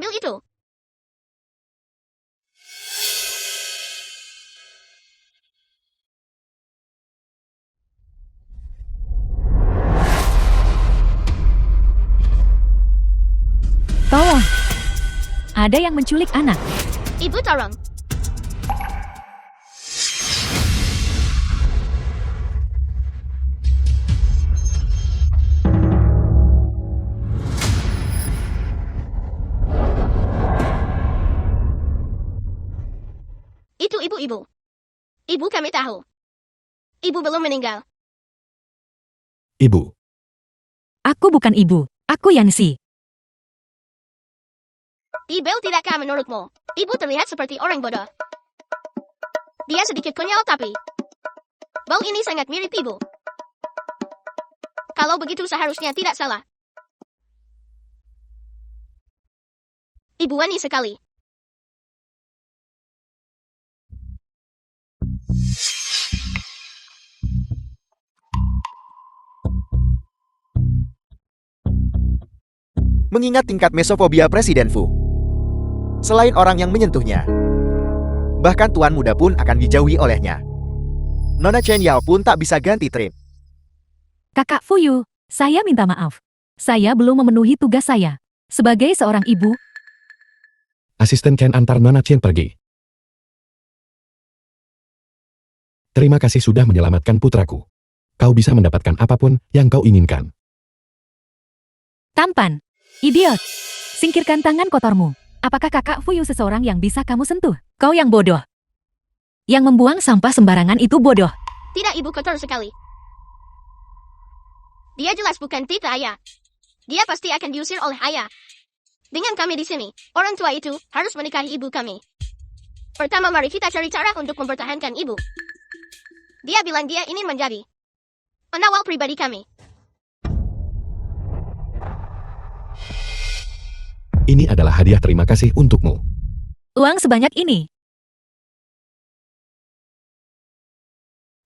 Ambil itu. Tolong. Ada yang menculik anak. Ibu tolong. Itu ibu-ibu. Ibu kami tahu. Ibu belum meninggal. Ibu, Aku bukan ibu. Aku Yansi. Ibel tidakkah menurutmu? Ibu terlihat seperti orang bodoh. Dia sedikit konyol tapi bau ini sangat mirip ibu. Kalau begitu seharusnya tidak salah. Ibu wani sekali. Mengingat tingkat mesofobia Presiden Fu, selain orang yang menyentuhnya, bahkan tuan muda pun akan dijauhi olehnya. Nona Chen Yao pun tak bisa ganti trip. Kakak Fuyu, saya minta maaf. Saya belum memenuhi tugas saya. Sebagai seorang ibu, asisten Ken antar Nona Chen pergi. Terima kasih sudah menyelamatkan putraku. Kau bisa mendapatkan apapun yang kau inginkan. tampan. Idiot. Singkirkan tangan kotormu. Apakah kakak Fuyu seseorang yang bisa kamu sentuh? Kau yang bodoh. Yang membuang sampah sembarangan itu bodoh. Tidak, ibu kotor sekali. Dia jelas bukan tita ayah. Dia pasti akan diusir oleh ayah. Dengan kami di sini, orang tua itu harus menikahi ibu kami. Pertama mari kita cari cara untuk mempertahankan ibu. Dia bilang dia ingin menjadi pengawal pribadi kami. Ini adalah hadiah terima kasih untukmu. Uang sebanyak ini.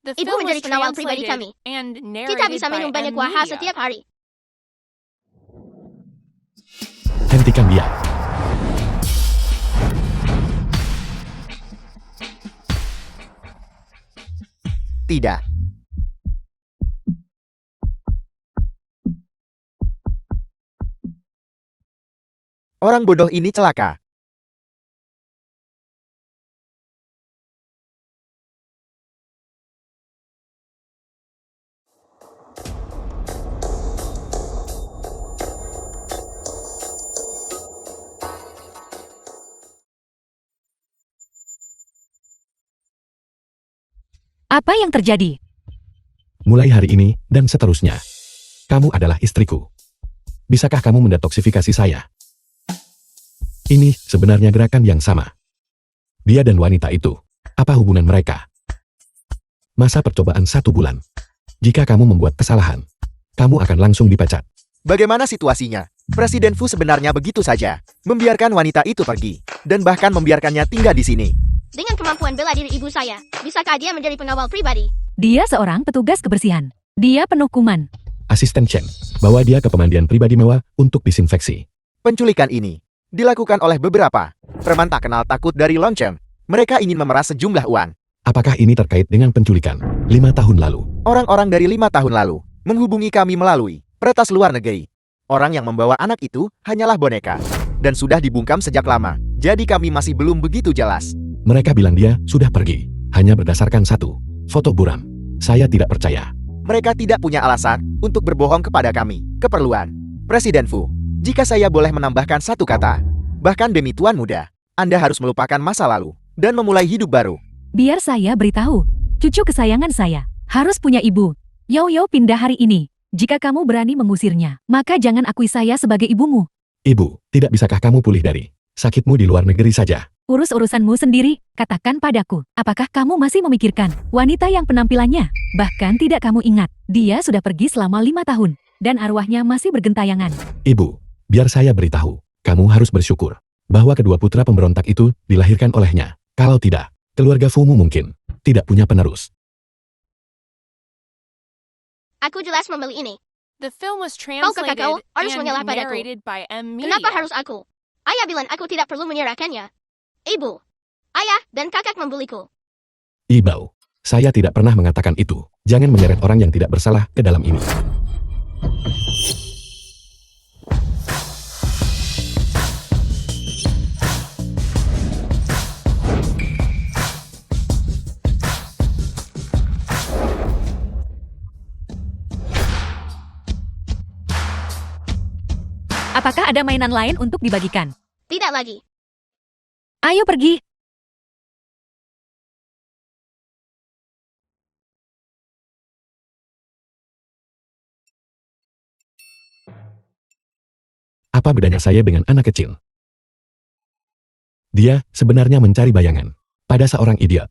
Ibu menjadi pengawal pribadi kami. Kita bisa minum banyak wahha setiap hari. Hentikan dia. Tidak. Orang bodoh ini celaka. Apa yang terjadi? Mulai hari ini dan seterusnya, kamu adalah istriku. Bisakah kamu mendetoksifikasi saya? Ini sebenarnya gerakan yang sama. Dia dan wanita itu, apa hubungan mereka? Masa percobaan 1 bulan. Jika kamu membuat kesalahan, kamu akan langsung dipecat. Bagaimana situasinya? Presiden Fu sebenarnya begitu saja, membiarkan wanita itu pergi, dan bahkan membiarkannya tinggal di sini. Dengan kemampuan bela diri ibu saya, bisakah dia menjadi pengawal pribadi? Dia seorang petugas kebersihan. Dia penuh kuman. Asisten Chen, bawa dia ke pemandian pribadi mewah untuk disinfeksi. Penculikan ini dilakukan oleh beberapa preman tak kenal takut dari Longcheng. Mereka ingin memeras sejumlah uang. Apakah ini terkait dengan penculikan 5 tahun lalu? Orang-orang dari 5 tahun lalu menghubungi kami melalui peretas luar negeri. Orang yang membawa anak itu hanyalah boneka, dan sudah dibungkam sejak lama, jadi kami masih belum begitu jelas. Mereka bilang dia sudah pergi, hanya berdasarkan 1 foto buram. Saya tidak percaya. Mereka tidak punya alasan untuk berbohong kepada kami. Keperluan. Presiden Fu, jika saya boleh menambahkan 1 kata, bahkan demi tuan muda, Anda harus melupakan masa lalu dan memulai hidup baru. Biar saya beritahu. Cucu kesayangan saya harus punya ibu. Yo pindah hari ini. Jika kamu berani mengusirnya, maka jangan akui saya sebagai ibumu. Ibu, tidak bisakah kamu pulih dari sakitmu di luar negeri saja? Urus urusanmu sendiri, katakan padaku. Apakah kamu masih memikirkan wanita yang penampilannya bahkan tidak kamu ingat? Dia sudah pergi selama 5 tahun, dan arwahnya masih bergentayangan. Ibu, biar saya beritahu. Kamu harus bersyukur bahwa kedua putra pemberontak itu dilahirkan olehnya. Kalau tidak, keluarga Fumu mungkin tidak punya penerus. Aku jelas membeli ini. The film was Kau kakak kau translated harus and mengalah padaku. narrated by M. Media. Kenapa harus aku? Ayah bilang aku tidak perlu menyerahkannya. Ibu, ayah, dan kakak membuliku. Ibau, saya tidak pernah mengatakan itu. Jangan menyeret orang yang tidak bersalah ke dalam ini. Apakah ada mainan lain untuk dibagikan? Tidak lagi. Ayo pergi. Apa bedanya saya dengan anak kecil? Dia sebenarnya mencari bayangan pada seorang idiot.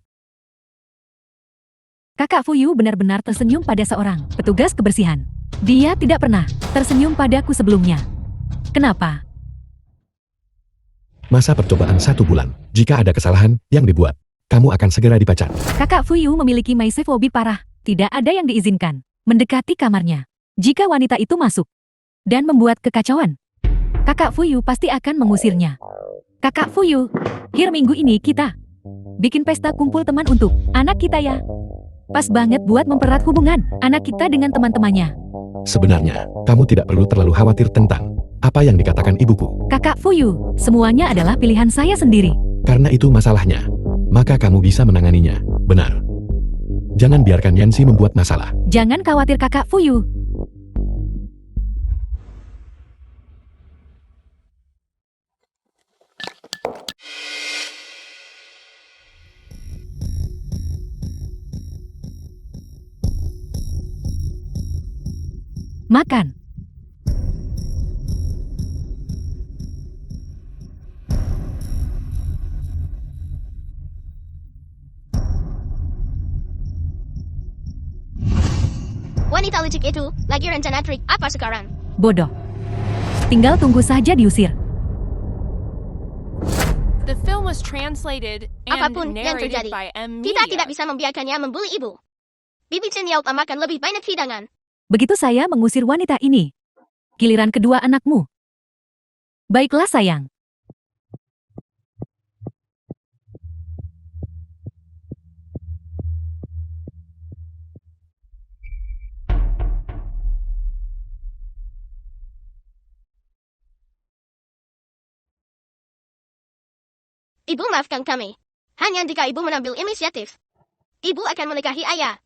Kakak Fuyu benar-benar tersenyum pada seorang petugas kebersihan. Dia tidak pernah tersenyum padaku sebelumnya. Kenapa? Masa percobaan 1 bulan. Jika ada kesalahan yang dibuat, kamu akan segera dipecat. Kakak Fuyu memiliki maisefobi parah. Tidak ada yang diizinkan mendekati kamarnya. Jika wanita itu masuk dan membuat kekacauan, Kakak Fuyu pasti akan mengusirnya. Kakak Fuyu, minggu ini kita bikin pesta kumpul teman untuk anak kita ya. Pas banget buat mempererat hubungan anak kita dengan teman-temannya. Sebenarnya, kamu tidak perlu terlalu khawatir tentang apa yang dikatakan ibuku. Kakak Fuyu, semuanya adalah pilihan saya sendiri. Karena itu masalahnya, maka kamu bisa menanganinya. Benar. Jangan biarkan Yancy membuat masalah. Jangan khawatir Kakak Fuyu. Makan. Wanita licik itu lagi rencana trik apa sekarang? Bodoh. Tinggal tunggu saja diusir. The film was translated and Apapun yang narrated terjadi, by M kita Media. tidak bisa membiarkannya membuli ibu. Bibi Chen Yao makan lebih banyak hidangan. Begitu saya mengusir wanita ini. Giliran kedua anakmu. Baiklah sayang. Ibu maafkan kami. Hanya jika ibu mengambil inisiatif, ibu akan menikahi ayah.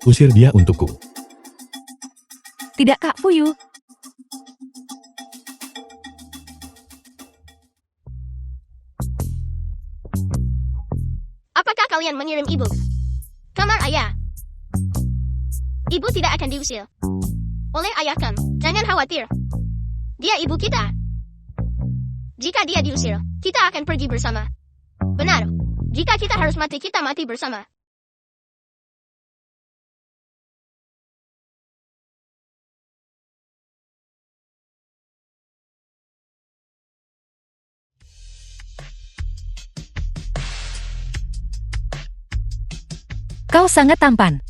Usir dia untukku. Tidak Kak Fuyu. Apakah kalian mengirim ibu? Kamar ayah. Ibu tidak akan diusir oleh ayah kan? Jangan khawatir. Dia ibu kita. Jika dia diusir, kita akan pergi bersama. Benar. Jika kita harus mati, kita mati bersama. Kau sangat tampan.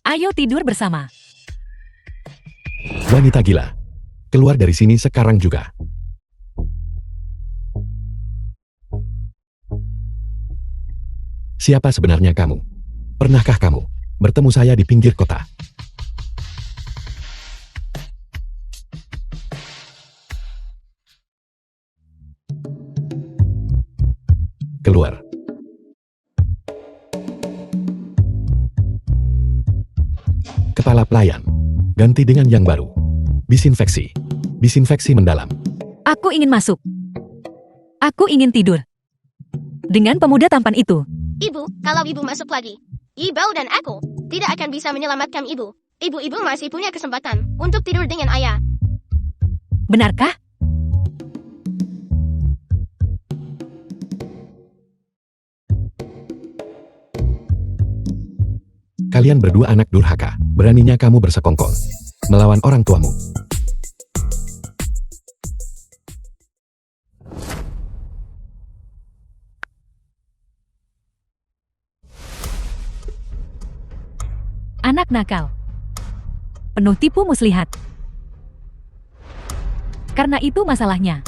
Ayo tidur bersama. Wanita gila. Keluar dari sini sekarang juga. Siapa sebenarnya kamu? Pernahkah kamu bertemu saya di pinggir kota? Keluar. Kepala pelayan. Ganti dengan yang baru. Disinfeksi. Disinfeksi mendalam. Aku ingin masuk. Aku ingin tidur. Dengan pemuda tampan itu. Ibu, kalau ibu masuk lagi, ibu dan aku tidak akan bisa menyelamatkan ibu. Ibu-ibu masih punya kesempatan untuk tidur dengan ayah. Benarkah? Kalian berdua anak durhaka. Beraninya kamu bersekongkol melawan orang tuamu. Anak nakal. Penuh tipu muslihat. Karena itu masalahnya.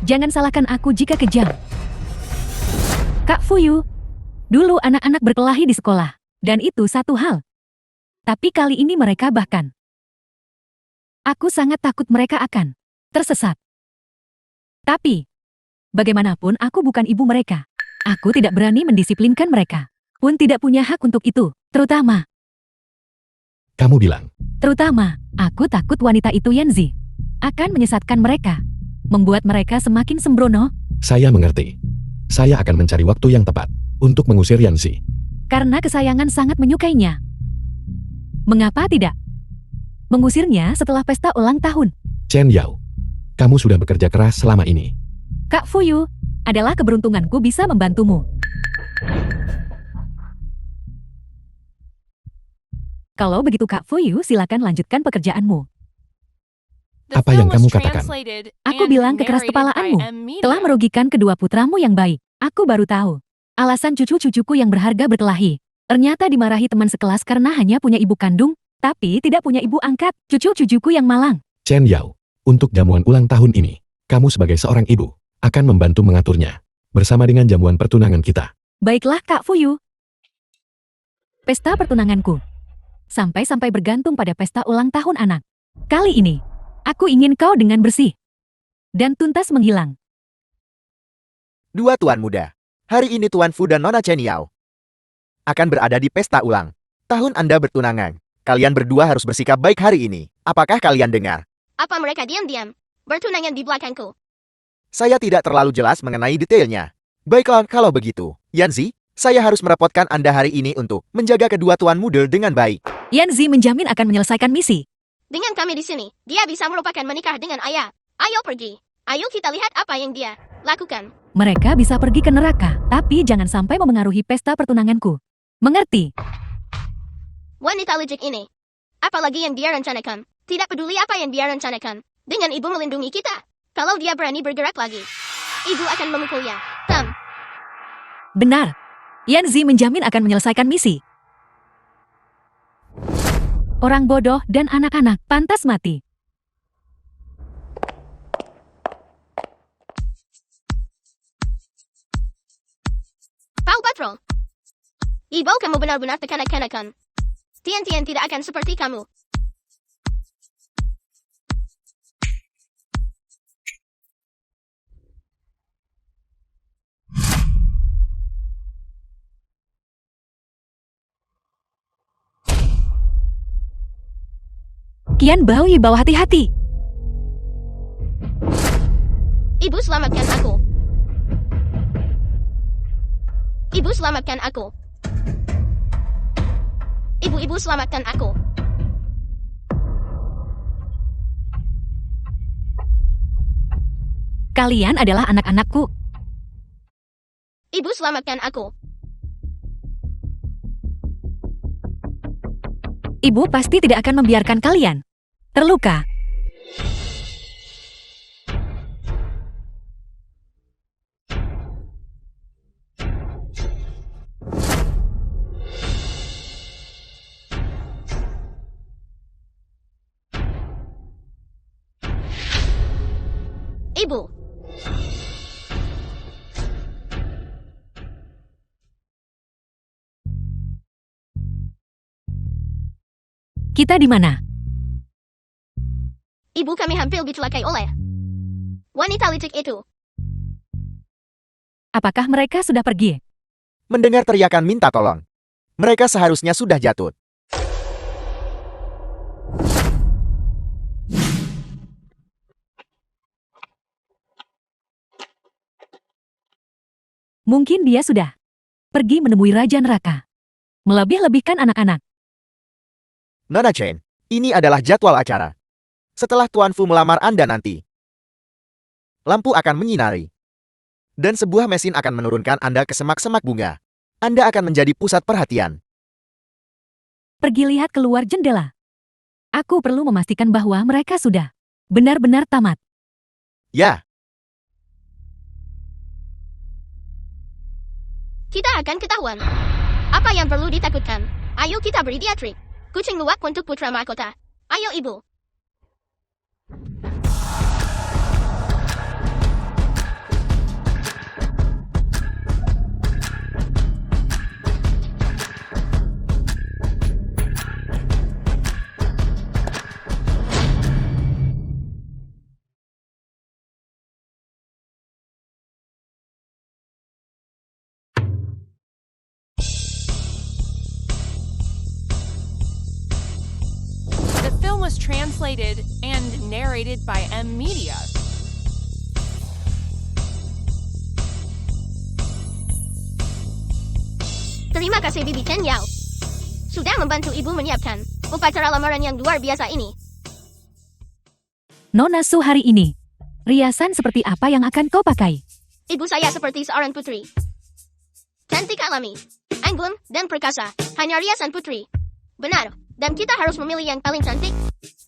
Jangan salahkan aku jika kejam. Kak Fuyu, dulu anak-anak berkelahi di sekolah. Dan itu satu hal. Tapi kali ini mereka bahkan. Aku sangat takut mereka akan tersesat. Tapi, bagaimanapun aku bukan ibu mereka. Aku tidak berani mendisiplinkan mereka. Pun tidak punya hak untuk itu. Terutama, aku takut wanita itu Yanzi akan menyesatkan mereka. Membuat mereka semakin sembrono. Saya mengerti. Saya akan mencari waktu yang tepat untuk mengusir Yanzi. Karena kesayangan sangat menyukainya. Mengapa tidak? Mengusirnya setelah pesta ulang tahun. Chen Yao, kamu sudah bekerja keras selama ini. Kak Fuyu, adalah keberuntunganku bisa membantumu. Kalau begitu Kak Fuyu, silakan lanjutkan pekerjaanmu. The Apa yang film kamu was katakan? translated Aku and bilang kekeras narrated by kepalaanmu M. telah Media. merugikan kedua putramu yang baik. Aku baru tahu. Alasan cucu-cucuku yang berharga berkelahi. Ternyata dimarahi teman sekelas karena hanya punya ibu kandung, tapi tidak punya ibu angkat. Cucu-cucuku yang malang. Chen Yao, untuk jamuan ulang tahun ini, kamu sebagai seorang ibu akan membantu mengaturnya bersama dengan jamuan pertunangan kita. Baiklah Kak Fuyu. Pesta pertunanganku. Sampai-sampai bergantung pada pesta ulang tahun anak. Kali ini, aku ingin kau dengan bersih dan tuntas menghilang. Dua tuan muda. Hari ini Tuan Fu dan Nona Chen Yao akan berada di pesta ulang tahun Anda bertunangan. Kalian berdua harus bersikap baik hari ini. Apakah kalian dengar? Apa mereka diam-diam bertunangan di belakangku? Saya tidak terlalu jelas mengenai detailnya. Baiklah kalau begitu. Yanzi, saya harus merepotkan Anda hari ini untuk menjaga kedua tuan muda dengan baik. Yanzi menjamin akan menyelesaikan misi. Dengan kami di sini, dia bisa melupakan menikah dengan ayah. Ayo pergi. Ayo kita lihat apa yang dia lakukan. Mereka bisa pergi ke neraka, tapi jangan sampai memengaruhi pesta pertunanganku. Mengerti? Wanita licik ini. Apalagi yang dia rencanakan. Tidak peduli apa yang dia rencanakan. Dengan ibu melindungi kita. Kalau dia berani bergerak lagi, ibu akan memukulnya. Benar. Yanzi menjamin akan menyelesaikan misi. Orang bodoh dan anak-anak pantas mati. Paw Patrol. Ibu kamu benar-benar kekanak-kanakan. Tian-Tian tidak akan seperti kamu. Kian Baoyi bawa hati-hati. Ibu selamatkan aku. Ibu selamatkan aku. Ibu-ibu selamatkan aku. Kalian adalah anak-anakku. Ibu selamatkan aku. Ibu pasti tidak akan membiarkan kalian terluka. Ibu. Kita di mana? Ibu kami hampir dicelakai oleh wanita licik itu. Apakah mereka sudah pergi? Mendengar teriakan minta tolong. Mereka seharusnya sudah jatuh. Mungkin dia sudah pergi menemui Raja Neraka. Melebih-lebihkan anak-anak. Nona Chen, ini adalah jadwal acara. Setelah Tuan Fu melamar Anda nanti, lampu akan menyinari. Dan sebuah mesin akan menurunkan Anda ke semak-semak bunga. Anda akan menjadi pusat perhatian. Pergi lihat keluar jendela. Aku perlu memastikan bahwa mereka sudah benar-benar tamat. Ya, Kita akan ketahuan. Apa yang perlu ditakutkan? Ayo kita beri dia trik. Kucing luwak untuk putra mahkota. Ayo ibu. The film was translated and narrated by M Media. Terima kasih Bibi Chen Yao. Sudah membantu ibu menyiapkan upacara lamaran yang luar biasa ini. Nona Su hari ini. Riasan seperti apa yang akan kau pakai? Ibu saya seperti seorang putri. Cantik alami, anggun, dan perkasa. Hanya riasan putri. Benar, dan kita harus memilih yang paling cantik.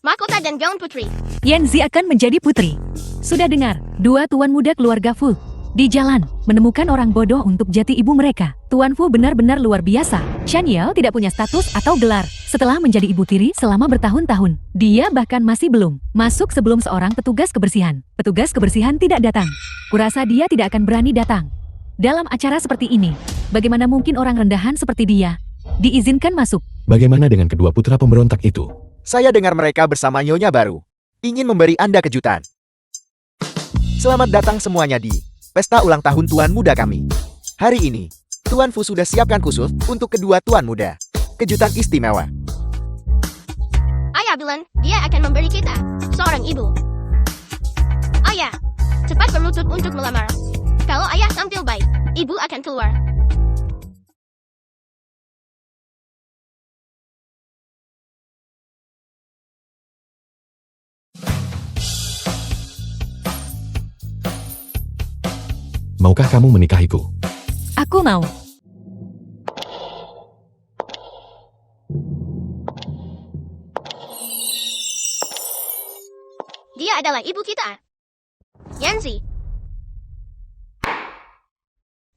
Mahkota dan gaun putri. Yanzi akan menjadi putri. Sudah dengar, dua tuan muda keluarga Fu. Di jalan, menemukan orang bodoh untuk jati ibu mereka. Tuan Fu benar-benar luar biasa. Shan Yao tidak punya status atau gelar. Setelah menjadi ibu tiri selama bertahun-tahun, dia bahkan masih belum masuk sebelum seorang petugas kebersihan. Petugas kebersihan tidak datang. Kurasa dia tidak akan berani datang. Dalam acara seperti ini, bagaimana mungkin orang rendahan seperti dia diizinkan masuk? Bagaimana dengan kedua putra pemberontak itu? saya dengar mereka bersama Nyonya baru. Ingin memberi Anda kejutan. Selamat datang semuanya di pesta ulang tahun Tuan Muda kami. Hari ini, Tuan Fu sudah siapkan khusus untuk kedua Tuan Muda. Kejutan istimewa. Ayah bilang, dia akan memberi kita seorang ibu. Ayah, cepat berlutut untuk melamar. Kalau ayah tampil baik, ibu akan keluar. Maukah kamu menikahiku? Aku mau. Dia adalah ibu kita. Yanzi.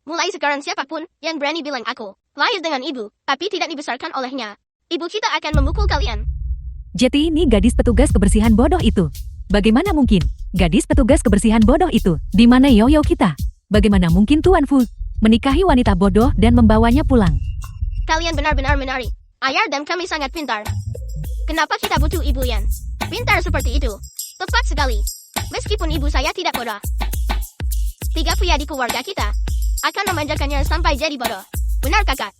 Mulai sekarang siapapun yang berani bilang aku lahir dengan ibu, tapi tidak dibesarkan olehnya, ibu kita akan memukul kalian. Jadi ini gadis petugas kebersihan bodoh itu. Bagaimana mungkin? Gadis petugas kebersihan bodoh itu. Di mana Yoyo kita? Bagaimana mungkin Tuan Fu menikahi wanita bodoh dan membawanya pulang? Kalian benar-benar menarik. Ayah dan kami sangat pintar. Kenapa kita butuh ibu yang pintar seperti itu? Tepat sekali. Meskipun ibu saya tidak bodoh. 3 pria di keluarga kita akan memanjakannya sampai jadi bodoh. Benar kakak?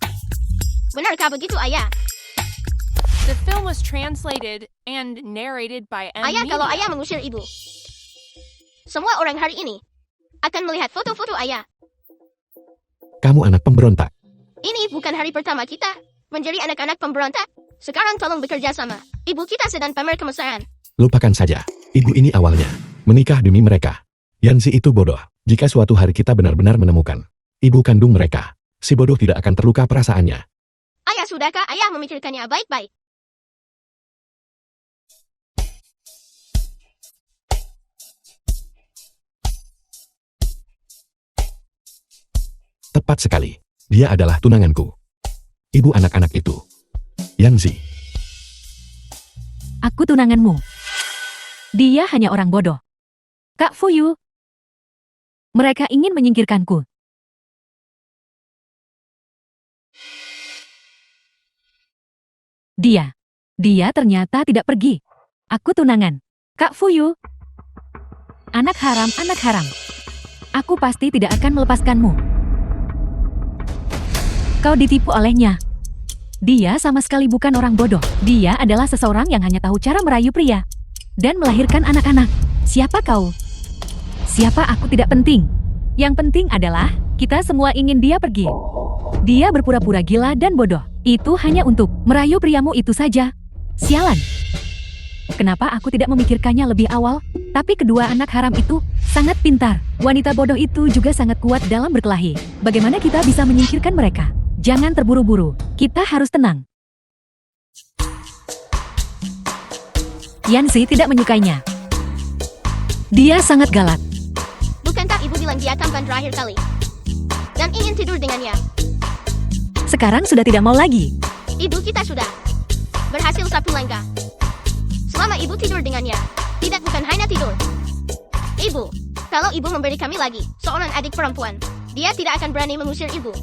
Benarkah begitu ayah? The film was translated and narrated by M Ayah, Media. kalau ayah mengusir ibu, semua orang hari ini akan melihat foto-foto ayah. Kamu anak pemberontak. Ini bukan hari pertama kita menjadi anak-anak pemberontak. Sekarang tolong bekerja sama. Ibu kita sedang pamer kemesraan. Lupakan saja. Ibu ini awalnya menikah demi mereka. Yanzi itu bodoh. Jika suatu hari kita benar-benar menemukan ibu kandung mereka, si bodoh tidak akan terluka perasaannya. Ayah, sudahkah ayah memikirkannya baik-baik? Tepat sekali. Dia adalah tunanganku. Ibu anak-anak itu. Yanzi. Aku tunanganmu. Dia hanya orang bodoh. Kak Fuyu. Mereka ingin menyingkirkanku. Dia ternyata tidak pergi. Aku tunangan. Kak Fuyu. Anak haram, anak haram. Aku pasti tidak akan melepaskanmu. Kau ditipu olehnya. Dia sama sekali bukan orang bodoh. Dia adalah seseorang yang hanya tahu cara merayu pria dan melahirkan anak-anak. Siapa kau? Siapa aku tidak penting. Yang penting adalah kita semua ingin dia pergi. Dia berpura-pura gila dan bodoh. Itu hanya untuk merayu priamu itu saja. Sialan. Kenapa aku tidak memikirkannya lebih awal? Tapi kedua anak haram itu Sangat pintar. Wanita bodoh itu juga sangat kuat dalam berkelahi. Bagaimana kita bisa menyingkirkan mereka? Jangan terburu-buru. Kita harus tenang. Yanxi tidak menyukainya. Dia sangat galak. Bukankah ibu bilang dia tampan terakhir kali? Dan ingin tidur dengannya. Sekarang sudah tidak mau lagi. Ibu kita sudah berhasil sapu langkah. Selama ibu tidur dengannya, tidak bukan hanya tidur. Ibu, kalau ibu memberi kami lagi seorang adik perempuan, dia tidak akan berani mengusir ibu.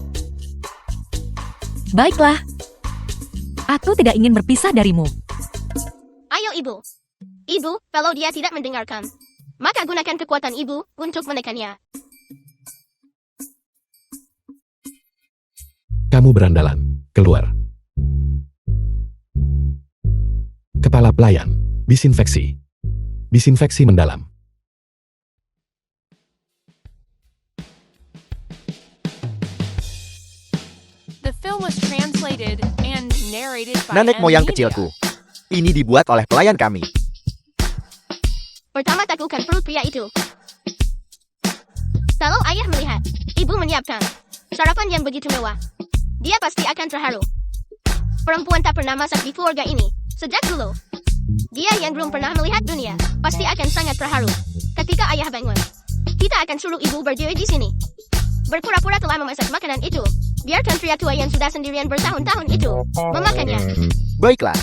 Baiklah. Aku tidak ingin berpisah darimu. Ayo ibu. Ibu, kalau dia tidak mendengarkan, maka gunakan kekuatan ibu untuk menekannya. Kamu berandalan. Keluar. Kepala pelayan. Disinfeksi. Disinfeksi mendalam. The film was translated and narrated by Nenek moyang M. Media. kecilku. Ini dibuat oleh pelayan kami. Pertama taklukkan perut pria itu. Kalau ayah melihat, ibu menyiapkan sarapan yang begitu mewah, dia pasti akan terharu. Perempuan tak pernah masak di keluarga ini sejak dulu. Dia yang belum pernah melihat dunia pasti akan sangat terharu. Ketika ayah bangun, kita akan suruh ibu berdiri di sini, berpura-pura telah memasak makanan itu. Biarkan pria tua yang sudah sendirian bertahun-tahun itu memakannya. Baiklah.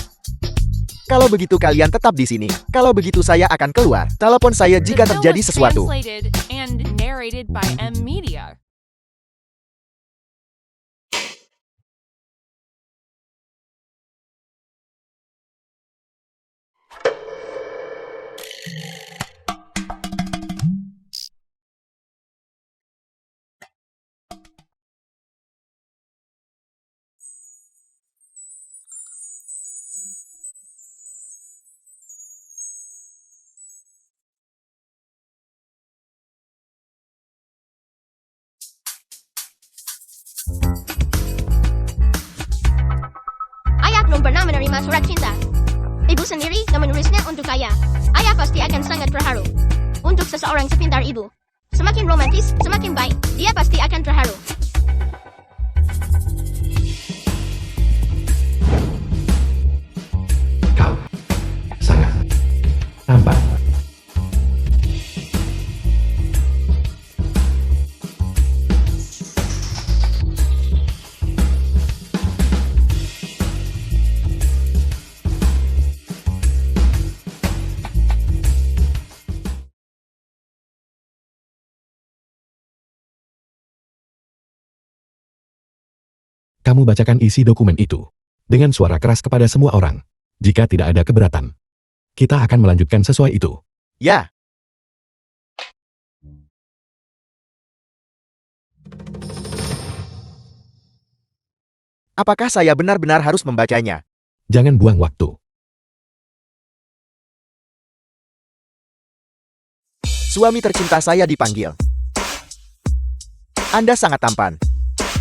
Kalau begitu kalian tetap di sini. Kalau begitu saya akan keluar. Telepon saya The jika film terjadi was sesuatu. translated and narrated by M. Media. Ayah belum pernah menerima surat cinta. Ibu sendiri yang menulisnya untuk ayah. Ayah pasti akan sangat terharu. Untuk seseorang sepintar ibu, semakin romantis, semakin baik. Dia pasti akan terharu. Kau sangat tampan. Kamu bacakan isi dokumen itu dengan suara keras kepada semua orang. Jika tidak ada keberatan, kita akan melanjutkan sesuai itu. Ya. Apakah saya benar-benar harus membacanya? Jangan buang waktu. Suami tercinta saya dipanggil. Anda sangat tampan.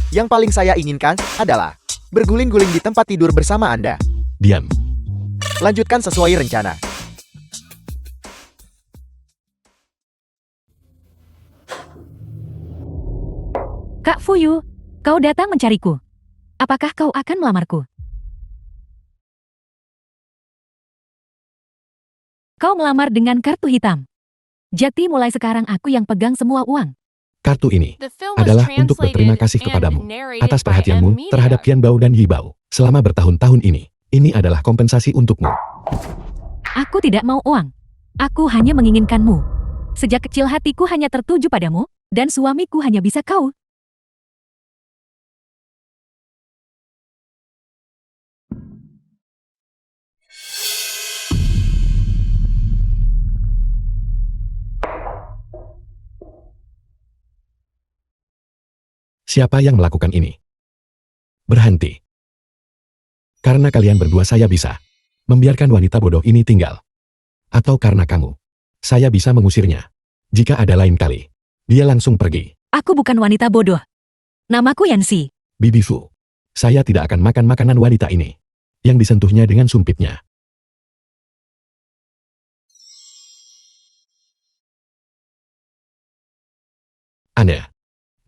Yang paling saya inginkan adalah berguling-guling di tempat tidur bersama Anda. Diam. Lanjutkan sesuai rencana. Kak Fuyu, kau datang mencariku. Apakah kau akan melamarku? Kau melamar dengan kartu hitam. Jadi mulai sekarang aku yang pegang semua uang. Kartu ini The film was adalah untuk berterima translated kasih and kepadamu narrated atas by M. perhatianmu Media. terhadap Qian Bao dan Yi Bao selama bertahun-tahun ini. Ini adalah kompensasi untukmu. Aku tidak mau uang. Aku hanya menginginkanmu. Sejak kecil hatiku hanya tertuju padamu, dan suamiku hanya bisa kau. Siapa yang melakukan ini? Berhenti. Karena kalian berdua saya bisa membiarkan wanita bodoh ini tinggal. Atau karena kamu, saya bisa mengusirnya. Jika ada lain kali, dia langsung pergi. Aku bukan wanita bodoh. Namaku Yanxi. Bibi Fu, saya tidak akan makan makanan wanita ini yang disentuhnya dengan sumpitnya.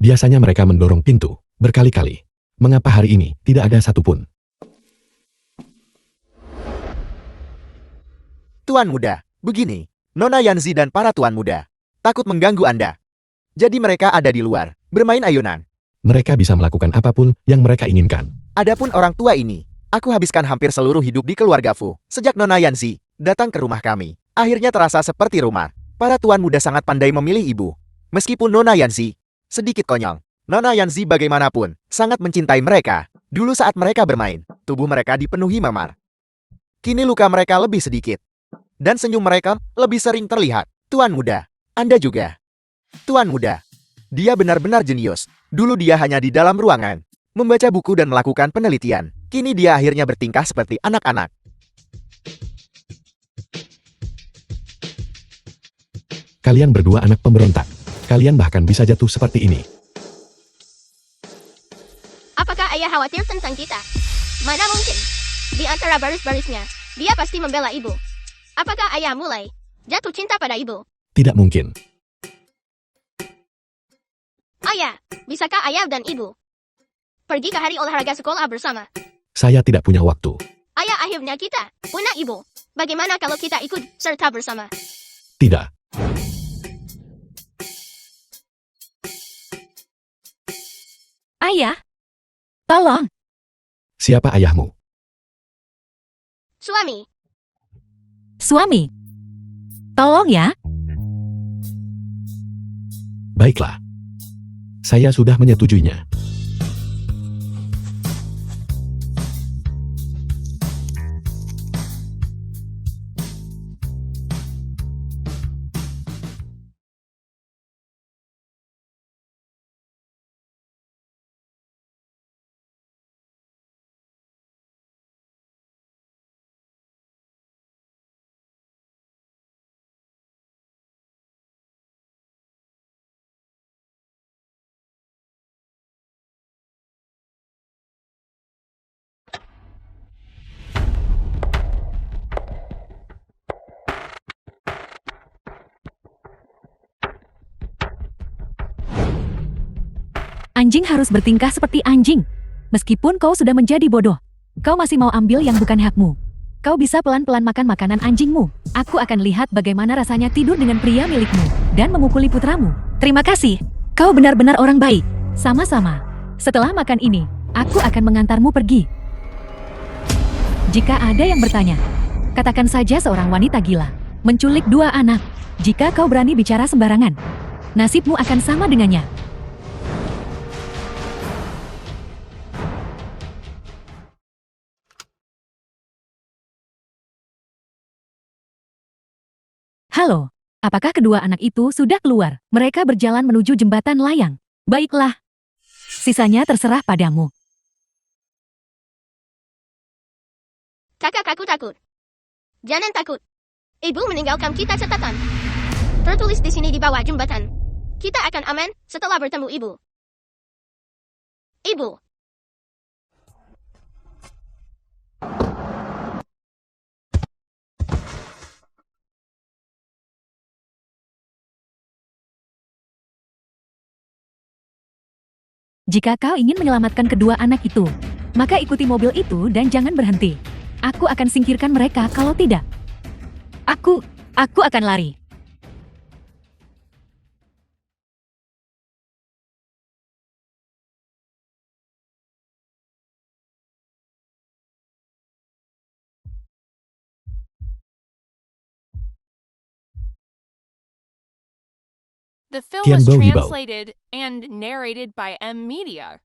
Biasanya mereka mendorong pintu berkali-kali. Mengapa hari ini tidak ada satupun? Tuan muda, begini. Nona Yanzi dan para tuan muda takut mengganggu Anda. Jadi mereka ada di luar, bermain ayunan. Mereka bisa melakukan apapun yang mereka inginkan. Adapun orang tua ini, aku habiskan hampir seluruh hidup di keluarga Fu. Sejak Nona Yanzi datang ke rumah kami, akhirnya terasa seperti rumah. Para tuan muda sangat pandai memilih ibu. Meskipun Nona Yanzi sedikit konyol, Nona Yanzi bagaimanapun sangat mencintai mereka. Dulu saat mereka bermain, tubuh mereka dipenuhi memar. Kini luka mereka lebih sedikit. Dan senyum mereka lebih sering terlihat. Tuan muda, Anda juga. Tuan muda, dia benar-benar jenius. Dulu dia hanya di dalam ruangan, membaca buku dan melakukan penelitian. Kini dia akhirnya bertingkah seperti anak-anak. Kalian berdua anak pemberontak. Kalian bahkan bisa jatuh seperti ini. Apakah ayah khawatir tentang kita? Mana mungkin? Di antara baris-barisnya, dia pasti membela ibu. Apakah ayah mulai jatuh cinta pada ibu? Tidak mungkin. Ayah, bisakah ayah dan ibu pergi ke hari olahraga sekolah bersama? Saya tidak punya waktu. Ayah, akhirnya kita punya ibu. Bagaimana kalau kita ikut serta bersama? Tidak. Ayah, tolong. Siapa ayahmu? Suami, Suami, tolong ya. Baiklah. Saya sudah menyetujuinya. Anjing harus bertingkah seperti anjing. Meskipun kau sudah menjadi bodoh, kau masih mau ambil yang bukan hakmu. Kau bisa pelan-pelan makan makanan anjingmu. Aku akan lihat bagaimana rasanya tidur dengan pria milikmu dan memukuli putramu. Terima kasih. Kau benar-benar orang baik. Sama-sama. Setelah makan ini, aku akan mengantarmu pergi. Jika ada yang bertanya, katakan saja seorang wanita gila menculik 2 anak. Jika kau berani bicara sembarangan, nasibmu akan sama dengannya. Halo, apakah kedua anak itu sudah keluar? Mereka berjalan menuju jembatan layang. Baiklah, sisanya terserah padamu. kakak aku takut. Jangan takut. Ibu meninggalkan kita catatan. Tertulis di sini di bawah jembatan. Kita akan aman setelah bertemu ibu. Ibu. Jika kau ingin menyelamatkan kedua anak itu, maka ikuti mobil itu dan jangan berhenti. Aku akan singkirkan mereka kalau tidak. Aku akan lari. The film Kian was Bo Yibao. translated and narrated by M Media.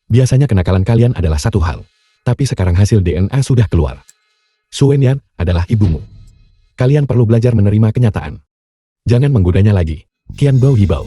Biasanya kenakalan kalian adalah satu hal. Tapi sekarang hasil DNA sudah keluar. Suenyan adalah ibumu. Kalian perlu belajar menerima kenyataan. Jangan menggodanya lagi. Kian Bo Yibao.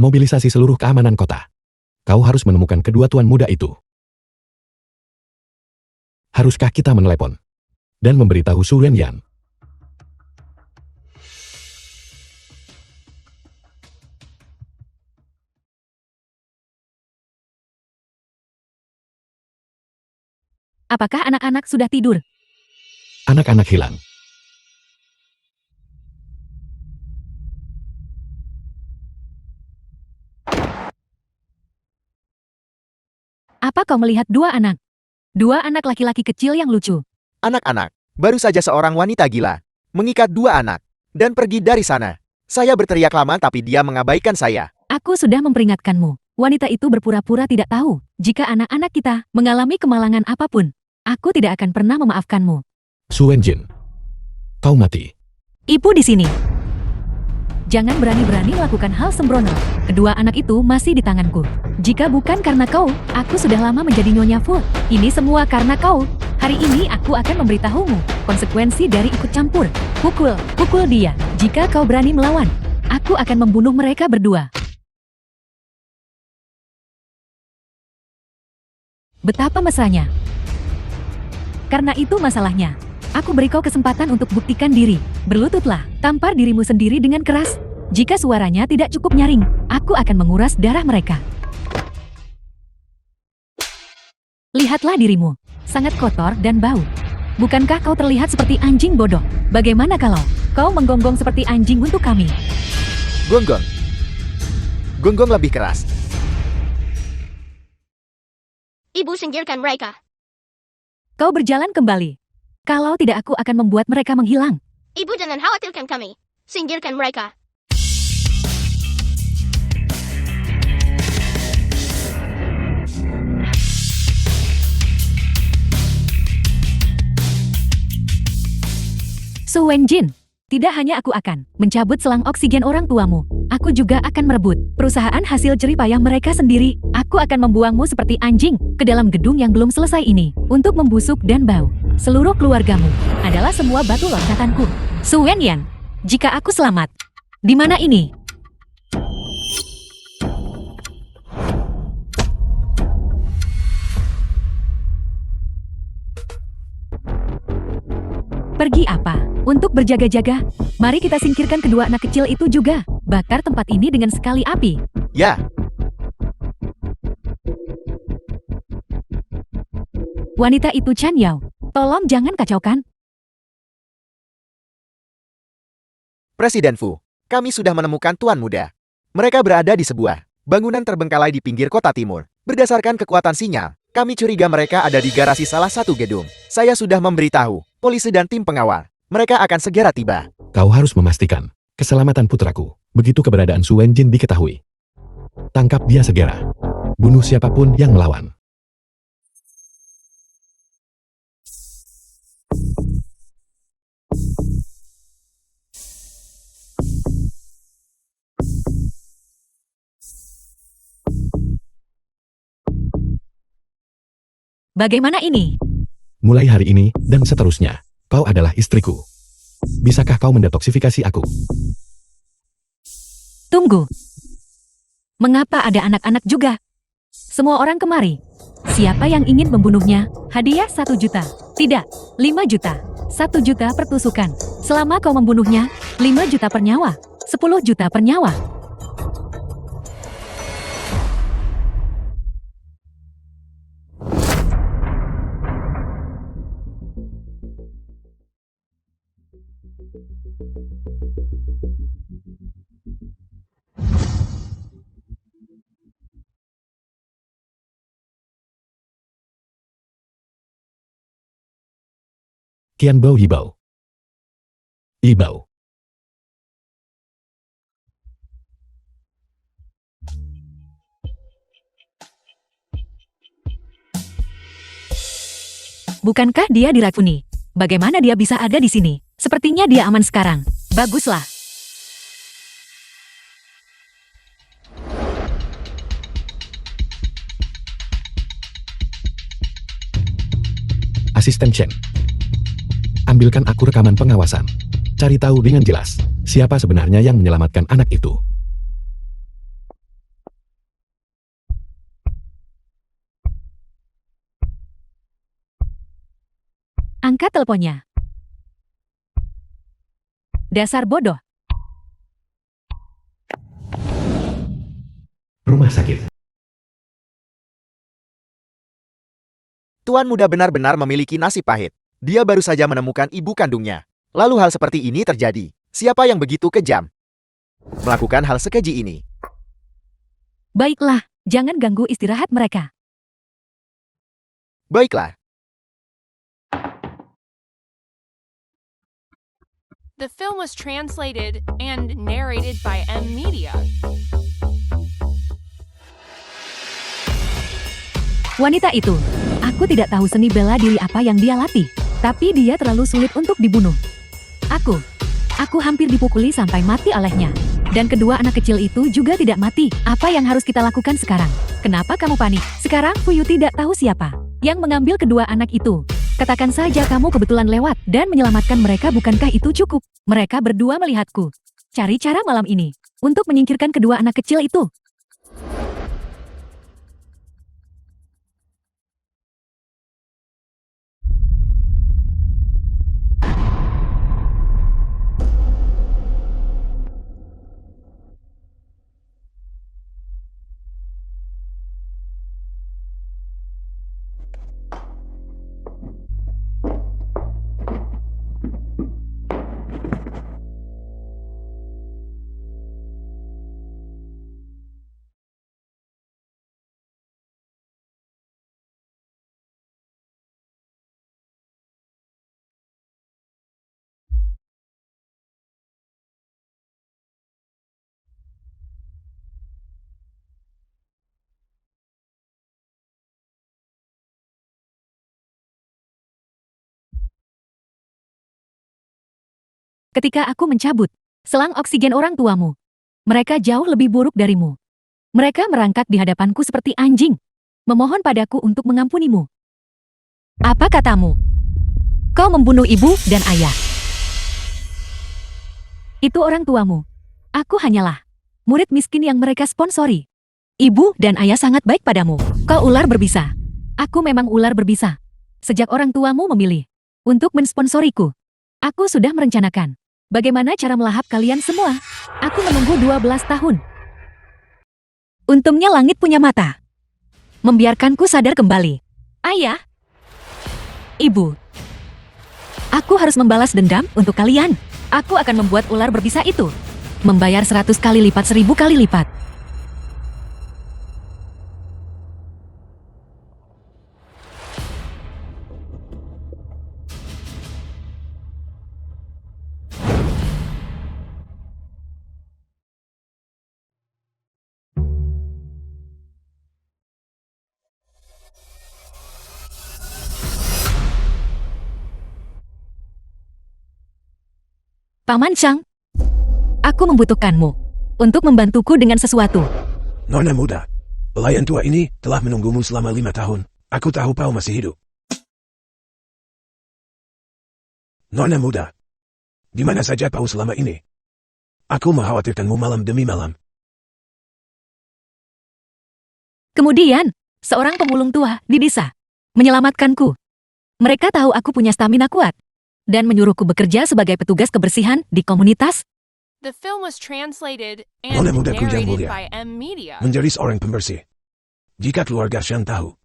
Mobilisasi seluruh keamanan kota. Kau harus menemukan kedua tuan muda itu. Haruskah kita menelepon? dan memberitahu Su Wenyan. Apakah anak-anak sudah tidur? Anak-anak hilang. Apa kau melihat dua anak? Dua anak laki-laki kecil yang lucu. Anak-anak, baru saja seorang wanita gila mengikat dua anak dan pergi dari sana. Saya berteriak lama tapi dia mengabaikan saya. Aku sudah memperingatkanmu. Wanita itu berpura-pura tidak tahu jika anak-anak kita mengalami kemalangan apapun. Aku tidak akan pernah memaafkanmu. Su Wenjin, kau mati. Ibu di sini. Jangan berani-berani melakukan hal sembrono. Kedua anak itu masih di tanganku. Jika bukan karena kau, aku sudah lama menjadi Nyonya Fu. Ini semua karena kau. Hari ini aku akan memberitahumu konsekuensi dari ikut campur. Pukul dia. Jika kau berani melawan, aku akan membunuh mereka berdua. Betapa mesranya. Karena itu masalahnya. Aku beri kau kesempatan untuk buktikan diri. Berlututlah, tampar dirimu sendiri dengan keras. Jika suaranya tidak cukup nyaring, aku akan menguras darah mereka. Lihatlah dirimu, sangat kotor dan bau. Bukankah kau terlihat seperti anjing bodoh? Bagaimana kalau kau menggonggong seperti anjing untuk kami? Gonggong. Gonggong lebih keras. Ibu singkirkan mereka. Kau berjalan kembali. Kalau tidak, aku akan membuat mereka menghilang. Ibu jangan khawatirkan kami. Singkirkan mereka. Su Wenjin, tidak hanya aku akan mencabut selang oksigen orang tuamu, aku juga akan merebut perusahaan hasil jerih payah mereka sendiri. Aku akan membuangmu seperti anjing ke dalam gedung yang belum selesai ini untuk membusuk dan bau. Seluruh keluargamu adalah semua batu loncatanku. Su Wenyan, jika aku selamat, di mana ini? Pergi apa? Untuk berjaga-jaga? Mari kita singkirkan kedua anak kecil itu juga. Bakar tempat ini dengan sekali api. Ya, Wanita itu Chan Yao. Tolong jangan kacaukan. Presiden Fu, kami sudah menemukan Tuan Muda. Mereka berada di sebuah bangunan terbengkalai di pinggir kota timur. Berdasarkan kekuatan sinyal, kami curiga mereka ada di garasi salah satu gedung. Saya sudah memberitahu polisi dan tim pengawal. Mereka akan segera tiba. Kau harus memastikan keselamatan putraku. Begitu keberadaan Su Wenjin diketahui, tangkap dia segera. Bunuh siapapun yang melawan. Bagaimana ini? Mulai hari ini dan seterusnya, kau adalah istriku. Bisakah kau mendetoksifikasi aku? Tunggu. Mengapa ada anak-anak juga? Semua orang kemari. Siapa yang ingin membunuhnya? Hadiah 1 juta. Tidak, 5 juta. 1 juta per tusukan. Selama kau membunuhnya, 5 juta per nyawa. 10 juta per nyawa. Qianbao Yibao. Yibao. Bukankah dia diracuni? Bagaimana dia bisa ada di sini? Sepertinya dia aman sekarang. Baguslah. Asisten Chen. Ambilkan aku rekaman pengawasan. Cari tahu dengan jelas, siapa sebenarnya yang menyelamatkan anak itu. Angkat teleponnya. Dasar bodoh. Rumah sakit. Tuan muda benar-benar memiliki nasib pahit. Dia baru saja menemukan ibu kandungnya. Lalu hal seperti ini terjadi. Siapa yang begitu kejam melakukan hal sekeji ini? Baiklah, jangan ganggu istirahat mereka. Baiklah. The film was translated and narrated by M Media. Wanita itu, aku tidak tahu seni bela diri apa yang dia latih, tapi dia terlalu sulit untuk dibunuh. Aku hampir dipukuli sampai mati olehnya. Dan kedua anak kecil itu juga tidak mati. Apa yang harus kita lakukan sekarang? Kenapa kamu panik? Sekarang Fuyu tidak tahu siapa yang mengambil kedua anak itu. Katakan saja kamu kebetulan lewat dan menyelamatkan mereka, bukankah itu cukup? Mereka berdua melihatku. Cari cara malam ini untuk menyingkirkan kedua anak kecil itu. Ketika aku mencabut selang oksigen orang tuamu, mereka jauh lebih buruk darimu. Mereka merangkak di hadapanku seperti anjing, memohon padaku untuk mengampunimu. Apa katamu? Kau membunuh ibu dan ayah. Itu orang tuamu. Aku hanyalah murid miskin yang mereka sponsori. Ibu dan ayah sangat baik padamu. Kau ular berbisa. Aku memang ular berbisa. Sejak orang tuamu memilih untuk mensponsoriku, aku sudah merencanakan bagaimana cara melahap kalian semua. Aku menunggu 12 tahun. Untungnya langit punya mata, membiarkanku sadar kembali. Ayah, ibu, aku harus membalas dendam untuk kalian. Aku akan membuat ular berbisa itu membayar 100 kali lipat, 1000 kali lipat. Paman Chang, aku membutuhkanmu untuk membantuku dengan sesuatu. Nona muda, pelayan tua ini telah menunggumu selama 5 tahun. Aku tahu kau masih hidup. Nona muda, di mana saja kau selama ini? Aku mengkhawatirkanmu malam demi malam. Kemudian, seorang pemulung tua di desa menyelamatkanku. Mereka tahu aku punya stamina kuat dan menyuruhku bekerja sebagai petugas kebersihan di komunitas. The film was translated and Nona muda kujang narrated mulia, by M Media. menjadi seorang pembersih. Jika keluarga Shan tahu,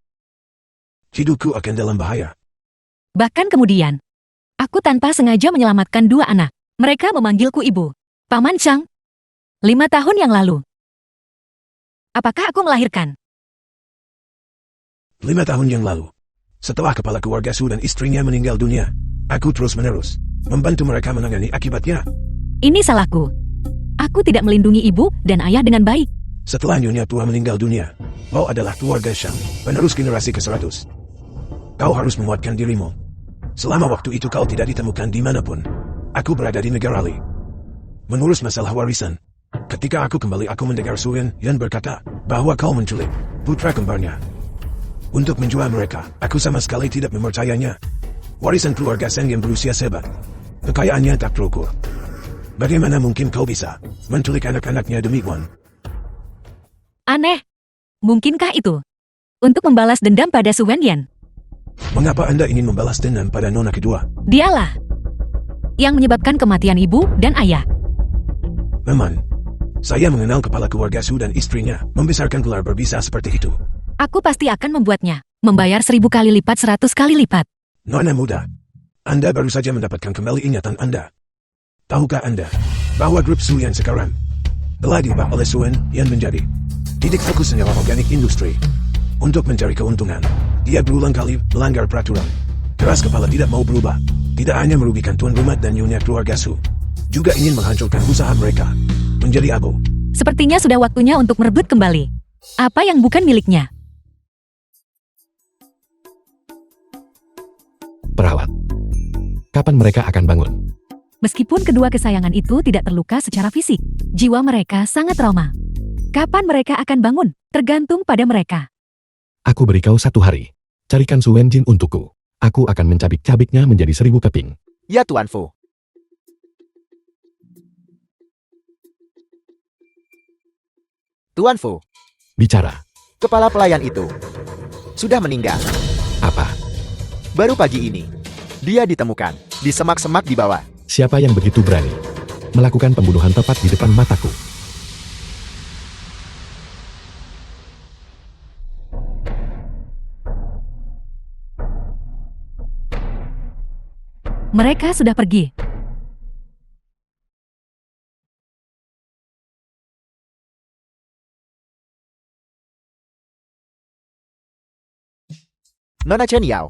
hidupku akan dalam bahaya. Bahkan kemudian, aku tanpa sengaja menyelamatkan 2 anak. Mereka memanggilku ibu. Paman Chang, 5 tahun yang lalu. Apakah aku melahirkan? 5 tahun yang lalu, setelah kepala keluarga Su dan istrinya meninggal dunia, aku terus-menerus membantu mereka menangani akibatnya. Ini salahku. Aku tidak melindungi ibu dan ayah dengan baik. Setelah nyonya tua meninggal dunia, kau adalah keluarga Shang, penerus generasi ke-100. Kau harus menguatkan dirimu. Selama waktu itu kau tidak ditemukan dimanapun. Aku berada di negara Li, mengurus masalah warisan. Ketika aku kembali, aku mendengar Suin yang berkata bahwa kau menculik putra kembarnya. Untuk menjual mereka, aku sama sekali tidak mempercayainya. Warisan keluarga Seng yang berusia sebat, kekayaannya tak terukur. Bagaimana mungkin kau bisa menculik anak-anaknya demikian? Aneh. Mungkinkah itu untuk membalas dendam pada Su Wenyan? Mengapa Anda ingin membalas dendam pada nona kedua? Dialah yang menyebabkan kematian ibu dan ayah. Memang, saya mengenal kepala keluarga Su dan istrinya membesarkan gelar berbisa seperti itu. Aku pasti akan membuatnya. Membayar 1000 kali lipat, 100 kali lipat. Nona muda, Anda baru saja mendapatkan kembali ingatan Anda. Tahukah Anda bahwa grup Su yang sekarang telah diubah oleh Suen yang menjadi titik fokus senyawa organik industri untuk mencari keuntungan? Dia berulang kali melanggar peraturan. Keras kepala tidak mau berubah. Tidak hanya merugikan tuan rumah dan nyonya keluarga Su, juga ingin menghancurkan usaha mereka menjadi abu. Sepertinya sudah waktunya untuk merebut kembali apa yang bukan miliknya. Perawat. Kapan mereka akan bangun? Meskipun kedua kesayangan itu tidak terluka secara fisik, jiwa mereka sangat trauma. Kapan mereka akan bangun, tergantung pada mereka. Aku beri kau 1 hari. Carikan Su Wenjin untukku. Aku akan mencabik-cabiknya menjadi 1000 keping. Ya Tuan Fu. Tuan Fu, Bicara. kepala pelayan itu sudah meninggal. Apa? Baru pagi ini, dia ditemukan di semak-semak di bawah. Siapa yang begitu berani melakukan pembunuhan tepat di depan mataku? Mereka sudah pergi. Nona Chen Yao,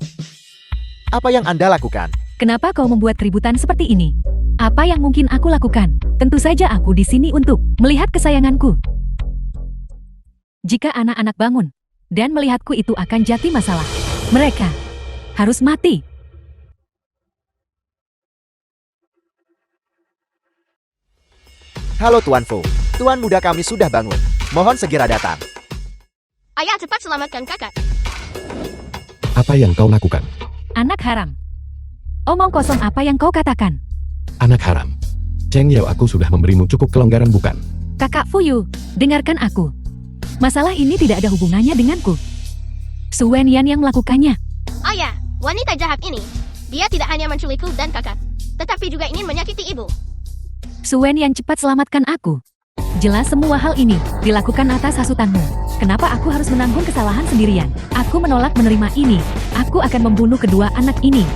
apa yang Anda lakukan? Kenapa kau membuat keributan seperti ini? Apa yang mungkin aku lakukan? Tentu saja aku di sini untuk melihat kesayanganku. Jika anak-anak bangun dan melihatku, itu akan jadi masalah. Mereka harus mati. Halo Tuan Fu, Tuan muda kami sudah bangun. Mohon segera datang. Ayah, cepat selamatkan kakak. Apa yang kau lakukan? Anak haram. Omong kosong apa yang kau katakan? Anak haram. Cheng Yao, aku sudah memberimu cukup kelonggaran bukan? Kakak Fuyu, dengarkan aku. Masalah ini tidak ada hubungannya denganku. Su Wenyan yang melakukannya. Ayah, wanita jahat ini, dia tidak hanya menculikku dan kakak, tetapi juga ingin menyakiti ibu. Su Wenyan, cepat selamatkan aku. Jelas semua hal ini dilakukan atas hasutanmu. Kenapa aku harus menanggung kesalahan sendirian? Aku menolak menerima ini. Aku akan membunuh kedua anak ini.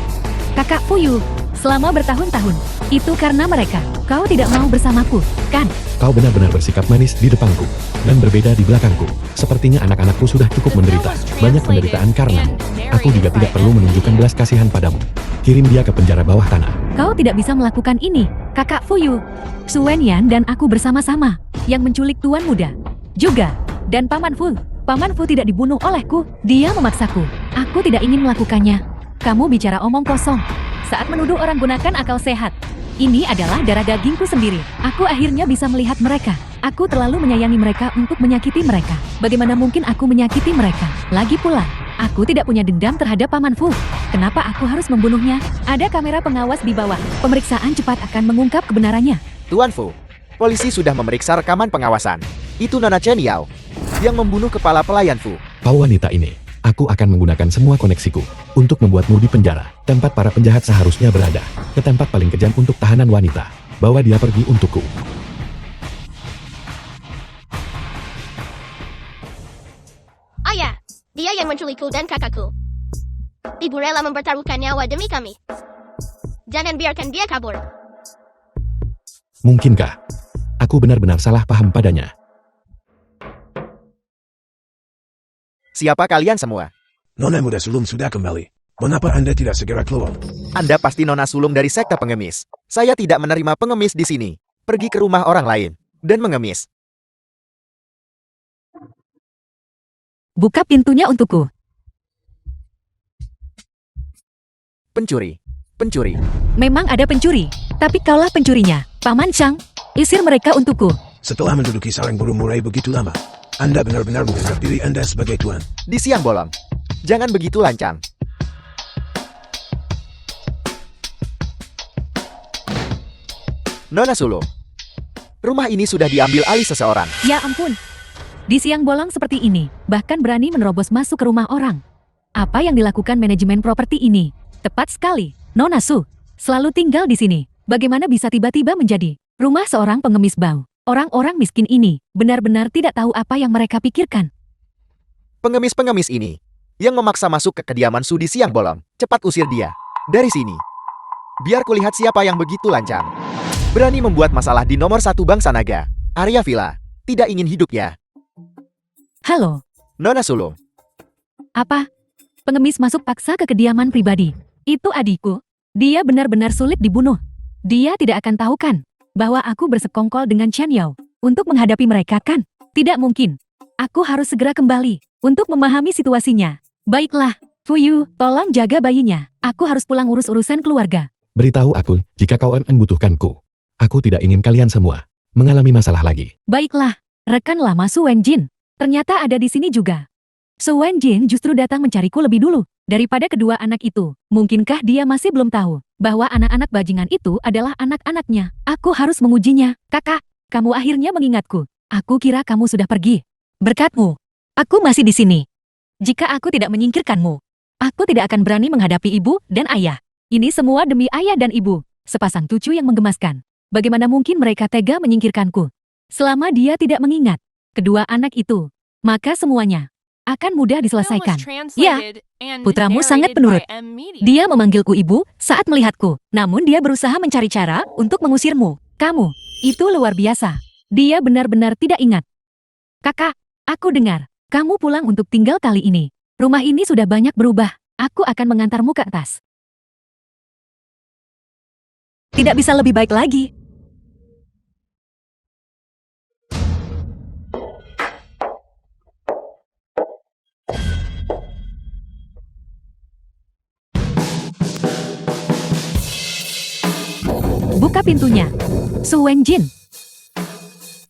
Kakak Fuyu, selama bertahun-tahun, itu karena mereka. Kau tidak mau bersamaku, kan? Kau benar-benar bersikap manis di depanku dan berbeda di belakangku. Sepertinya anak-anakku sudah cukup menderita. Banyak penderitaan karenamu. Aku juga tidak perlu menunjukkan belas kasihan padamu. Kirim dia ke penjara bawah tanah. Kau tidak bisa melakukan ini, Kakak Fuyu. Su Wenyan dan aku bersama-sama yang menculik tuan muda. Juga, dan Paman Fu. Paman Fu tidak dibunuh olehku, dia memaksaku. Aku tidak ingin melakukannya. Kamu bicara omong kosong. Saat menuduh orang, gunakan akal sehat. Ini adalah darah dagingku sendiri. Aku akhirnya bisa melihat mereka. Aku terlalu menyayangi mereka untuk menyakiti mereka. Bagaimana mungkin aku menyakiti mereka? Lagi pula, aku tidak punya dendam terhadap Paman Fu. Kenapa aku harus membunuhnya? Ada kamera pengawas di bawah. Pemeriksaan cepat akan mengungkap kebenarannya. Tuan Fu, polisi sudah memeriksa rekaman pengawasan. Itu Nona Chen Yao yang membunuh kepala pelayan Fu. Kau wanita ini, aku akan menggunakan semua koneksiku untuk membuatmu di penjara, tempat para penjahat seharusnya berada, ke tempat paling kejam untuk tahanan wanita. Bawa dia pergi untukku. Ayah, dia yang menculikku dan kakakku. Ibu rela mempertaruhkan nyawa demi kami. Jangan biarkan dia kabur. Mungkinkah aku benar-benar salah paham padanya? Siapa kalian semua? Nona muda sulung sudah kembali. Mengapa Anda tidak segera keluar? Anda pasti Nona sulung dari sekte pengemis. Saya tidak menerima pengemis di sini. Pergi ke rumah orang lain dan mengemis. Buka pintunya untukku. Pencuri. Pencuri. Memang ada pencuri, tapi kaulah pencurinya. Paman Chang, isir mereka untukku. Setelah menduduki sarang burung murai begitu lama, Anda benar-benar menganggap diri Anda sebagai tuan. Di siang bolong. Jangan begitu lancang. Nona sulung. Rumah ini sudah diambil alih seseorang. Ya ampun. Di siang bolong seperti ini, bahkan berani menerobos masuk ke rumah orang. Apa yang dilakukan manajemen properti ini? Tepat sekali. Nona Su selalu tinggal di sini. Bagaimana bisa tiba-tiba menjadi rumah seorang pengemis bau? Orang-orang miskin ini benar-benar tidak tahu apa yang mereka pikirkan. Pengemis-pengemis ini yang memaksa masuk ke kediaman Su di siang bolong, cepat usir dia dari sini. Biar kulihat siapa yang begitu lancang berani membuat masalah di nomor 1 bangsa naga, Arya Villa. Tidak ingin hidupnya. Halo, Nona Sulung. apa? Pengemis masuk paksa ke kediaman pribadi. Itu adikku. Dia benar-benar sulit dibunuh. Dia tidak akan tahu kan bahwa aku bersekongkol dengan Chen Yao untuk menghadapi mereka kan? Tidak mungkin. Aku harus segera kembali untuk memahami situasinya. Baiklah, Fuyu, tolong jaga bayinya. Aku harus pulang urus urusan keluarga. Beritahu aku jika kau membutuhkanku. Aku tidak ingin kalian semua mengalami masalah lagi. Baiklah, rekan lama Su Wenjin. Ternyata ada di sini juga. Su Wenjin justru datang mencariku lebih dulu daripada kedua anak itu. Mungkinkah dia masih belum tahu bahwa anak-anak bajingan itu adalah anak-anaknya? Aku harus mengujinya. Kakak, kamu akhirnya mengingatku. Aku kira kamu sudah pergi. Berkatmu, aku masih di sini. Jika aku tidak menyingkirkanmu, aku tidak akan berani menghadapi ibu dan ayah. Ini semua demi ayah dan ibu, sepasang cucu yang menggemaskan. Bagaimana mungkin mereka tega menyingkirkanku? Selama dia tidak mengingat kedua anak itu, maka semuanya akan mudah diselesaikan. Ya, putramu sangat penurut. Dia memanggilku ibu saat melihatku, namun dia berusaha mencari cara untuk mengusirmu. Kamu, itu luar biasa. Dia benar-benar tidak ingat. Kakak, aku dengar, kamu pulang untuk tinggal kali ini. Rumah ini sudah banyak berubah. Aku akan mengantarmu ke atas. Tidak bisa lebih baik lagi. Buka pintunya. Su Wenjin.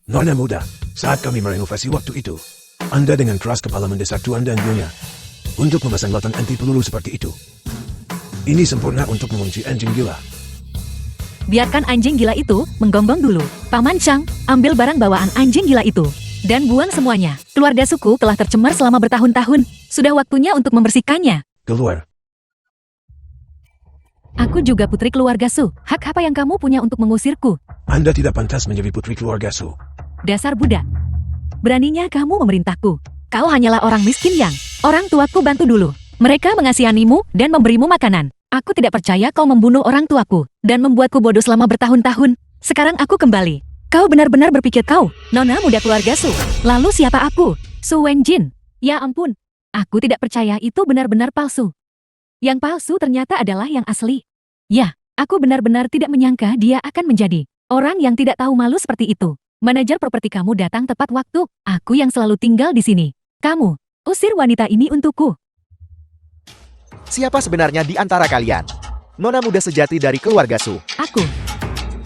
Nona muda, saat kami merenovasi waktu itu, Anda dengan keras kepala mendesak Tuan dan Nyonya untuk memasang lotan anti peluru seperti itu. Ini sempurna untuk mengunci anjing gila. Biarkan anjing gila itu menggonggong dulu. Paman Chang, ambil barang bawaan anjing gila itu dan buang semuanya. Keluarga suku telah tercemar selama bertahun-tahun. Sudah waktunya untuk membersihkannya. Keluar. Aku juga putri keluarga Su. Hak apa yang kamu punya untuk mengusirku? Anda tidak pantas menjadi putri keluarga Su. Dasar budak. Beraninya kamu memerintahku. Kau hanyalah orang miskin yang orang tuaku bantu dulu. Mereka mengasihanimu dan memberimu makanan. Aku tidak percaya kau membunuh orang tuaku dan membuatku bodoh selama bertahun-tahun. Sekarang aku kembali. Kau benar-benar berpikir kau, nona muda keluarga Su. Lalu siapa aku? Su Wenjin. Ya ampun. Aku tidak percaya itu benar-benar palsu. Yang palsu ternyata adalah yang asli. Ya, aku benar-benar tidak menyangka dia akan menjadi orang yang tidak tahu malu seperti itu. Manajer properti kamu datang tepat waktu. Aku yang selalu tinggal di sini. Kamu, usir wanita ini untukku. Siapa sebenarnya di antara kalian? Nona muda sejati dari keluarga Su. Aku.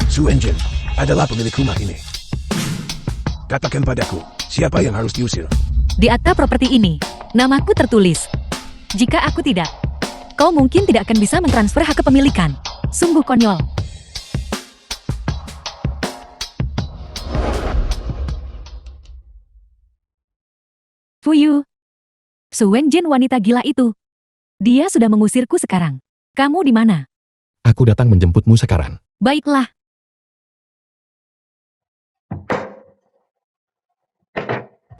Su Wenjin adalah pemilik rumah ini. Katakan padaku, siapa yang harus diusir? Di akta properti ini, namaku tertulis. Jika aku tidak, kau mungkin tidak akan bisa mentransfer hak kepemilikan. Sungguh konyol. Fuyu. Su Wenjin wanita gila itu. Dia sudah mengusirku sekarang. Kamu di mana? Aku datang menjemputmu sekarang. Baiklah.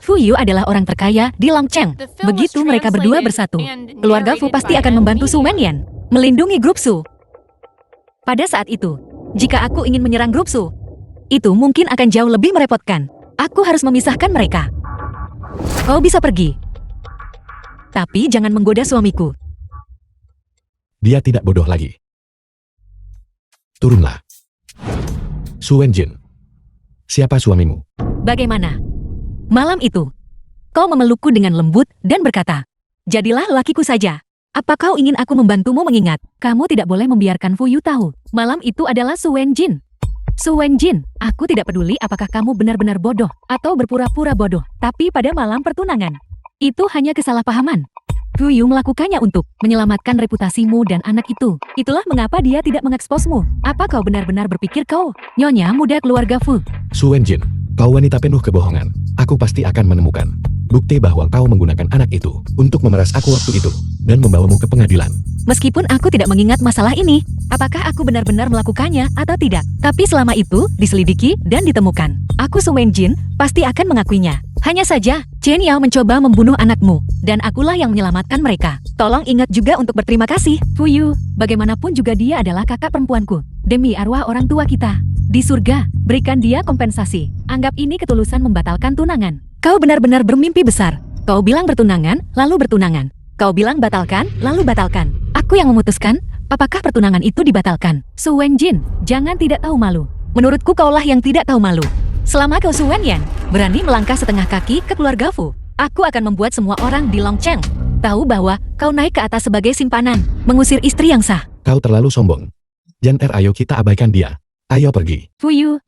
Fuyu adalah orang terkaya di Longcheng. Begitu mereka berdua bersatu, keluarga Fu pasti akan membantu Su Wenyan melindungi grup Su. Pada saat itu, jika aku ingin menyerang grup Su, itu mungkin akan jauh lebih merepotkan. Aku harus memisahkan mereka. Kau bisa pergi. Tapi jangan menggoda suamiku. Dia tidak bodoh lagi. Turunlah. Su Wenjin. Siapa suamimu? Bagaimana? Malam itu, kau memelukku dengan lembut dan berkata, jadilah lakiku saja. Apa kau ingin aku membantumu mengingat? Kamu tidak boleh membiarkan Fuyu tahu. Malam itu adalah Su Wenjin. Su Wenjin, aku tidak peduli apakah kamu benar-benar bodoh atau berpura-pura bodoh. Tapi pada malam pertunangan, itu hanya kesalahpahaman. Fuyu melakukannya untuk menyelamatkan reputasimu dan anak itu. Itulah mengapa dia tidak mengeksposmu. Apa kau benar-benar berpikir kau, nyonya muda keluarga Fu? Su Wenjin, kau wanita penuh kebohongan. Aku pasti akan menemukan bukti bahwa kau menggunakan anak itu untuk memeras aku waktu itu dan membawamu ke pengadilan. Meskipun aku tidak mengingat masalah ini, apakah aku benar-benar melakukannya atau tidak. Tapi selama itu, diselidiki dan ditemukan. Aku Su Wenjin, pasti akan mengakuinya. Hanya saja, Chen Yao mencoba membunuh anakmu, dan akulah yang menyelamatkan mereka. Tolong ingat juga untuk berterima kasih, Fu Yu. Bagaimanapun juga dia adalah kakak perempuanku. Demi arwah orang tua kita. Di surga, berikan dia kompensasi. Anggap ini ketulusan membatalkan tunangan. Kau benar-benar bermimpi besar. Kau bilang bertunangan, lalu bertunangan. Kau bilang batalkan, lalu batalkan. Aku yang memutuskan, apakah pertunangan itu dibatalkan. Su Wenjin, jangan tidak tahu malu. Menurutku kaulah yang tidak tahu malu. Selama kau Su Wenyan berani melangkah setengah kaki ke keluarga Fu, aku akan membuat semua orang di Longcheng tahu bahwa kau naik ke atas sebagai simpanan, mengusir istri yang sah. Kau terlalu sombong. Janter, ayo kita abaikan dia. Ayo pergi. Fu Yu,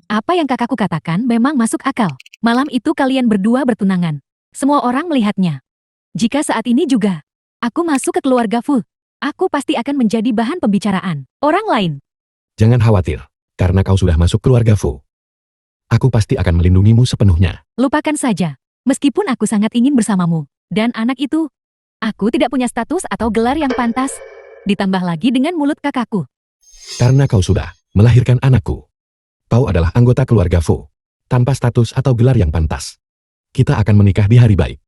apa yang kakakku katakan memang masuk akal. Malam itu kalian berdua bertunangan. Semua orang melihatnya. Jika saat ini juga aku masuk ke keluarga Fu, aku pasti akan menjadi bahan pembicaraan orang lain. Jangan khawatir, karena kau sudah masuk keluarga Fu. Aku pasti akan melindungimu sepenuhnya. Lupakan saja. Meskipun aku sangat ingin bersamamu, dan anak itu, aku tidak punya status atau gelar yang pantas. Ditambah lagi dengan mulut kakakku. Karena kau sudah melahirkan anakku. Kau adalah anggota keluarga Fu, tanpa status atau gelar yang pantas. Kita akan menikah di hari baik.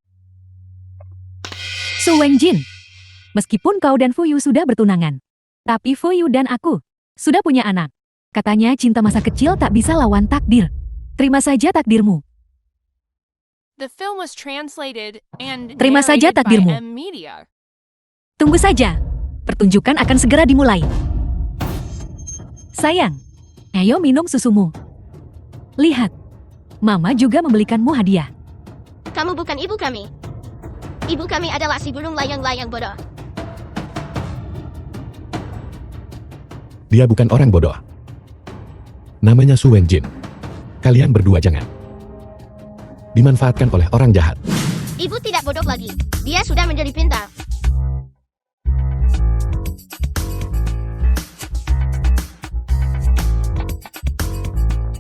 Su Wenjin, meskipun kau dan Fu Yu sudah bertunangan, tapi Fu Yu dan aku sudah punya anak. Katanya cinta masa kecil tak bisa lawan takdir. Terima saja takdirmu. The film was translated and Terima saja narrated by takdirmu. M Media. Tunggu saja. Pertunjukan akan segera dimulai. Sayang, ayo minum susumu. Lihat, Mama juga membelikanmu hadiah. Kamu bukan ibu kami. Ibu kami adalah si burung layang-layang bodoh. Dia bukan orang bodoh. Namanya Su Wenjin. Kalian berdua jangan dimanfaatkan oleh orang jahat. Ibu tidak bodoh lagi. Dia sudah menjadi pintar.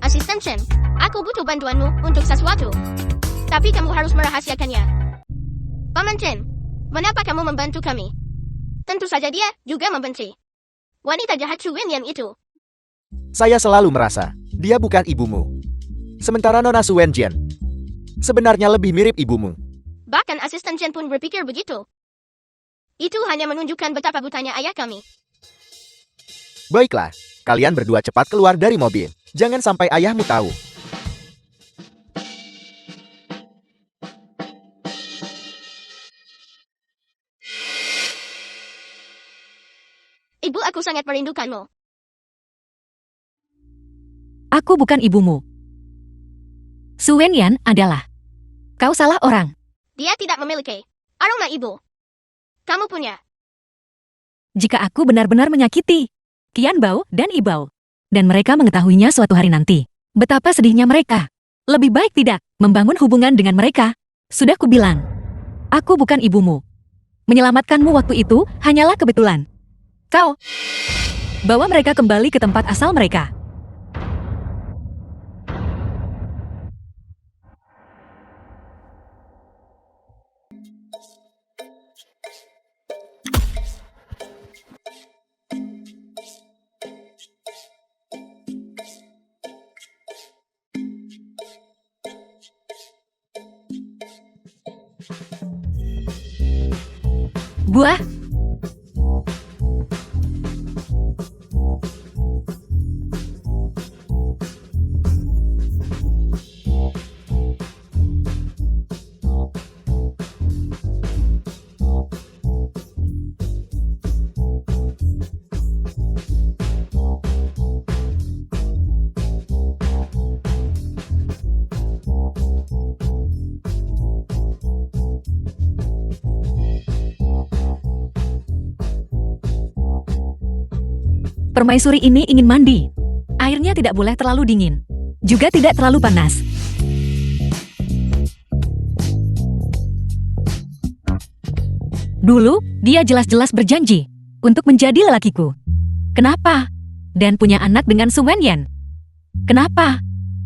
Asisten Chen, aku butuh bantuanmu untuk sesuatu. Tapi kamu harus merahasiakannya. Paman Chen, mengapa kamu membantu kami? Tentu saja dia juga membenci wanita jahat Su Wenyan itu. Saya selalu merasa, dia bukan ibumu. Sementara Nona Su Wenjian sebenarnya lebih mirip ibumu. Bahkan asisten Chen pun berpikir begitu. Itu hanya menunjukkan betapa butanya ayah kami. Baiklah, kalian berdua cepat keluar dari mobil. Jangan sampai ayahmu tahu. Ibu, aku sangat merindukanmu. Aku bukan ibumu. Su Wenyan adalah. Kau salah orang. Dia tidak memiliki aroma ibu. Kamu punya. Jika aku benar-benar menyakiti Qian Bao dan Ibao, dan mereka mengetahuinya suatu hari nanti, betapa sedihnya mereka. Lebih baik tidak membangun hubungan dengan mereka. Sudah kubilang, aku bukan ibumu. Menyelamatkanmu waktu itu hanyalah kebetulan. Kau bawa mereka kembali ke tempat asal mereka. Buah. Permaisuri ini ingin mandi. Airnya tidak boleh terlalu dingin. Juga tidak terlalu panas. Dulu, dia jelas-jelas berjanji untuk menjadi lelakiku. Kenapa? Dan punya anak dengan Su Wenyan. Kenapa?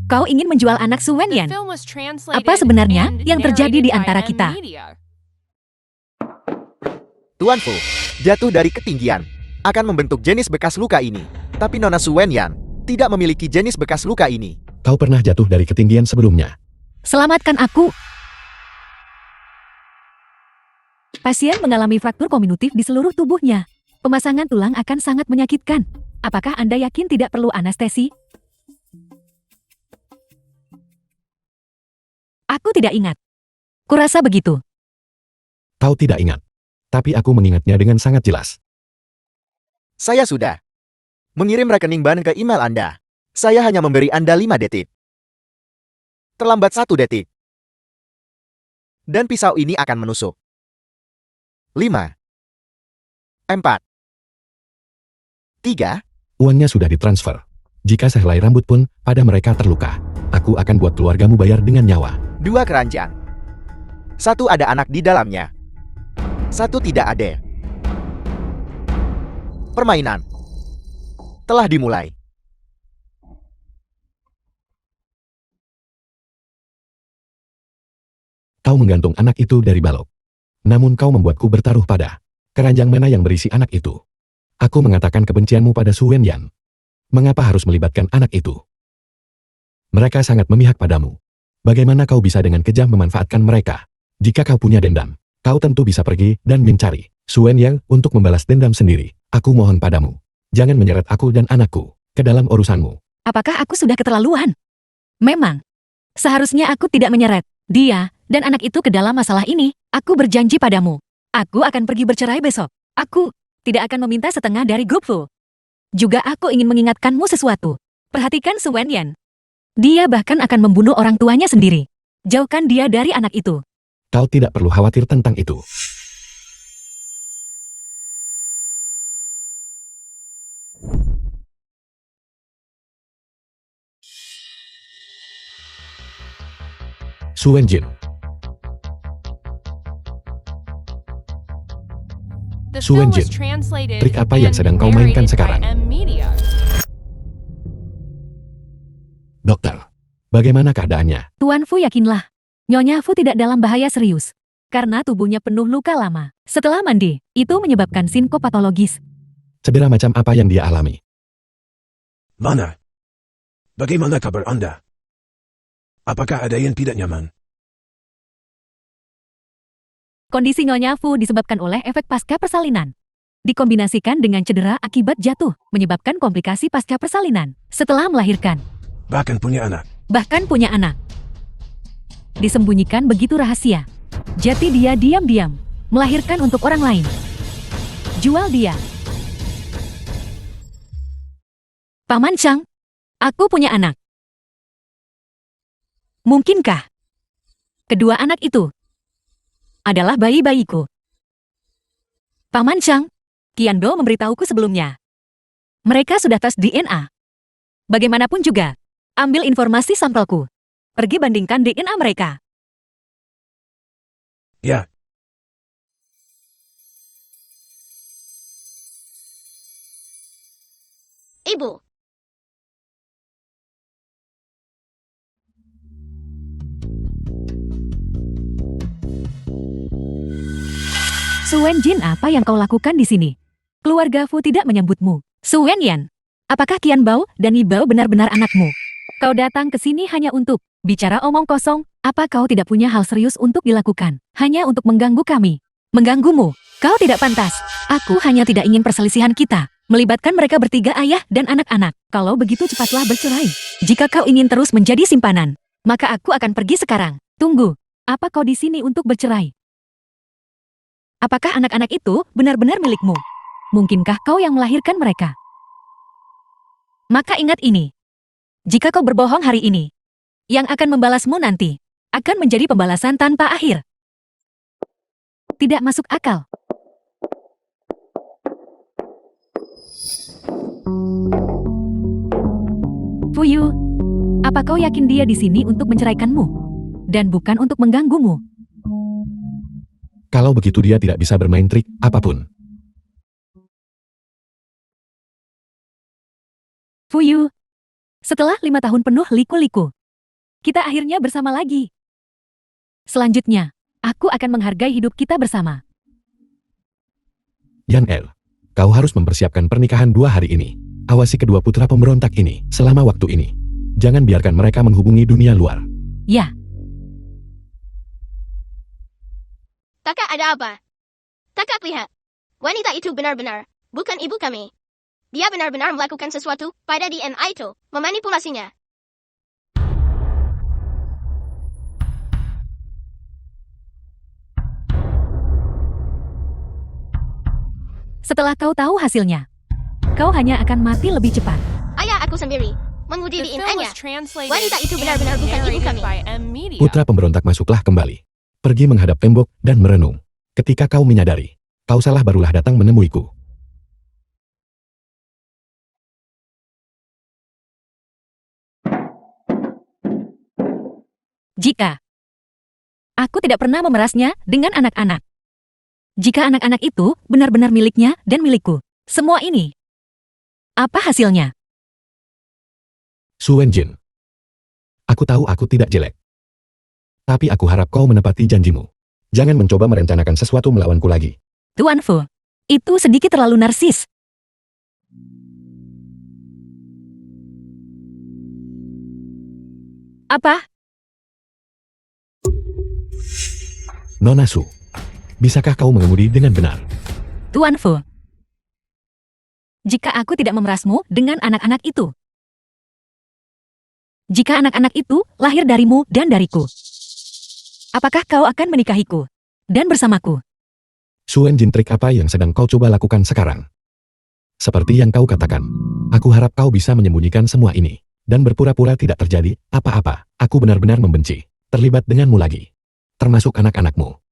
Kau ingin menjual anak Su The Wenyan? film was translated Apa sebenarnya and yang terjadi di narrated by antara M kita? Media. Tuan Fu, jatuh dari ketinggian, akan membentuk jenis bekas luka ini. Tapi Nona Su Wenyan tidak memiliki jenis bekas luka ini. Kau pernah jatuh dari ketinggian sebelumnya. Selamatkan aku. Pasien mengalami fraktur kognitif di seluruh tubuhnya. Pemasangan tulang akan sangat menyakitkan. Apakah Anda yakin tidak perlu anestesi? Aku tidak ingat. Kurasa begitu. Kau tidak ingat. Tapi aku mengingatnya dengan sangat jelas. Saya sudah mengirim rekening ban ke email Anda. Saya hanya memberi Anda 5 detik. Terlambat 1 detik. Dan pisau ini akan menusuk. 5, 4, 3. Uangnya sudah ditransfer. Jika sehelai rambut pun pada mereka terluka, aku akan buat keluargamu bayar dengan nyawa. 2 keranjang. 1 ada anak di dalamnya. 1 tidak ada. Permainan telah dimulai. Kau menggantung anak itu dari balok. Namun kau membuatku bertaruh pada keranjang mana yang berisi anak itu. Aku mengatakan kebencianmu pada Su Wenyan. Mengapa harus melibatkan anak itu? Mereka sangat memihak padamu. Bagaimana kau bisa dengan kejam memanfaatkan mereka? Jika kau punya dendam, kau tentu bisa pergi dan mencari Su Wenyan untuk membalas dendam sendiri. Aku mohon padamu, jangan menyeret aku dan anakku ke dalam urusanmu. Apakah aku sudah keterlaluan? Memang. Seharusnya aku tidak menyeret dia dan anak itu ke dalam masalah ini. Aku berjanji padamu. Aku akan pergi bercerai besok. Aku tidak akan meminta setengah dari grup Fu. Juga aku ingin mengingatkanmu sesuatu. Perhatikan Su Wenyan. Dia bahkan akan membunuh orang tuanya sendiri. Jauhkan dia dari anak itu. Kau tidak perlu khawatir tentang itu. Su Wenjin. The Su film was Wenjin, translated trik apa yang and sedang kau mainkan narrated by sekarang? M Media. Dokter, bagaimana keadaannya? Tuan Fu yakinlah. Nyonya Fu tidak dalam bahaya serius. Karena tubuhnya penuh luka lama. Setelah mandi, itu menyebabkan sinkopatologis. Cedera macam apa yang dia alami? Mana? Bagaimana kabar Anda? Apakah ada yang tidak nyaman? Kondisi Nyonya Fu disebabkan oleh efek pasca persalinan. Dikombinasikan dengan cedera akibat jatuh, menyebabkan komplikasi pasca persalinan. Setelah melahirkan, Bahkan punya anak. bahkan punya anak. Disembunyikan begitu rahasia. Jadi dia diam-diam melahirkan untuk orang lain. Jual dia. Paman Chang, aku punya anak. Mungkinkah kedua anak itu adalah bayi-bayiku? Paman Chang, Qianbo memberitahuku sebelumnya. Mereka sudah tes DNA. Bagaimanapun juga, ambil informasi sampelku. Pergi bandingkan DNA mereka. Ya, Ibu, Su Wenjin, apa yang kau lakukan di sini? Keluarga Fu tidak menyambutmu. Su Wenyan, apakah Qianbo dan Yibao benar-benar anakmu? Kau datang ke sini hanya untuk bicara omong kosong. Apa kau tidak punya hal serius untuk dilakukan? Hanya untuk mengganggu kami. Mengganggumu. Kau tidak pantas. Aku hanya tidak ingin perselisihan kita melibatkan mereka bertiga, ayah dan anak-anak. Kalau begitu cepatlah bercerai. Jika kau ingin terus menjadi simpanan, maka aku akan pergi sekarang. Tunggu. Apa kau di sini untuk bercerai? Apakah anak-anak itu benar-benar milikmu? Mungkinkah kau yang melahirkan mereka? Maka ingat ini. Jika kau berbohong hari ini, yang akan membalasmu nanti akan menjadi pembalasan tanpa akhir. Tidak masuk akal. Fuyu, apa kau yakin dia di sini untuk menceraikanmu? Dan bukan untuk mengganggumu? Kalau begitu dia tidak bisa bermain trik apapun. Fuyu, setelah 5 tahun penuh liku-liku, kita akhirnya bersama lagi. Selanjutnya, aku akan menghargai hidup kita bersama. Yan El, kau harus mempersiapkan pernikahan 2 hari ini. Awasi kedua putra pemberontak ini selama waktu ini. Jangan biarkan mereka menghubungi dunia luar. Ya, Kakak ada apa? Kakak lihat. Wanita itu benar-benar bukan ibu kami. Dia benar-benar melakukan sesuatu pada DNA itu, memanipulasinya. setelah kau tahu hasilnya, kau hanya akan mati lebih cepat. Ayah aku sendiri menguji The di film DNA. was translated Wanita itu and benar-benar bukan ibu narrated kami. by M Media. Putra pemberontak masuklah kembali. Pergi menghadap tembok dan merenung. Ketika kau menyadari, kau salah barulah datang menemuiku. Jika aku tidak pernah memerasnya dengan anak-anak. Jika anak-anak itu benar-benar miliknya dan milikku, semua ini, apa hasilnya? Su Wenjin. Aku tahu aku tidak jelek. Tapi aku harap kau menepati janjimu. Jangan mencoba merencanakan sesuatu melawanku lagi. Tuan Fu, itu sedikit terlalu narsis. Apa? Nona Su, bisakah kau mengemudi dengan benar? Tuan Fu, jika aku tidak memerasmu dengan anak-anak itu, jika anak-anak itu lahir darimu dan dariku, apakah kau akan menikahiku dan bersamaku? Su Wenjin, trik apa yang sedang kau coba lakukan sekarang? Seperti yang kau katakan, aku harap kau bisa menyembunyikan semua ini dan berpura-pura tidak terjadi apa-apa. Aku benar-benar membenci terlibat denganmu lagi, termasuk anak-anakmu.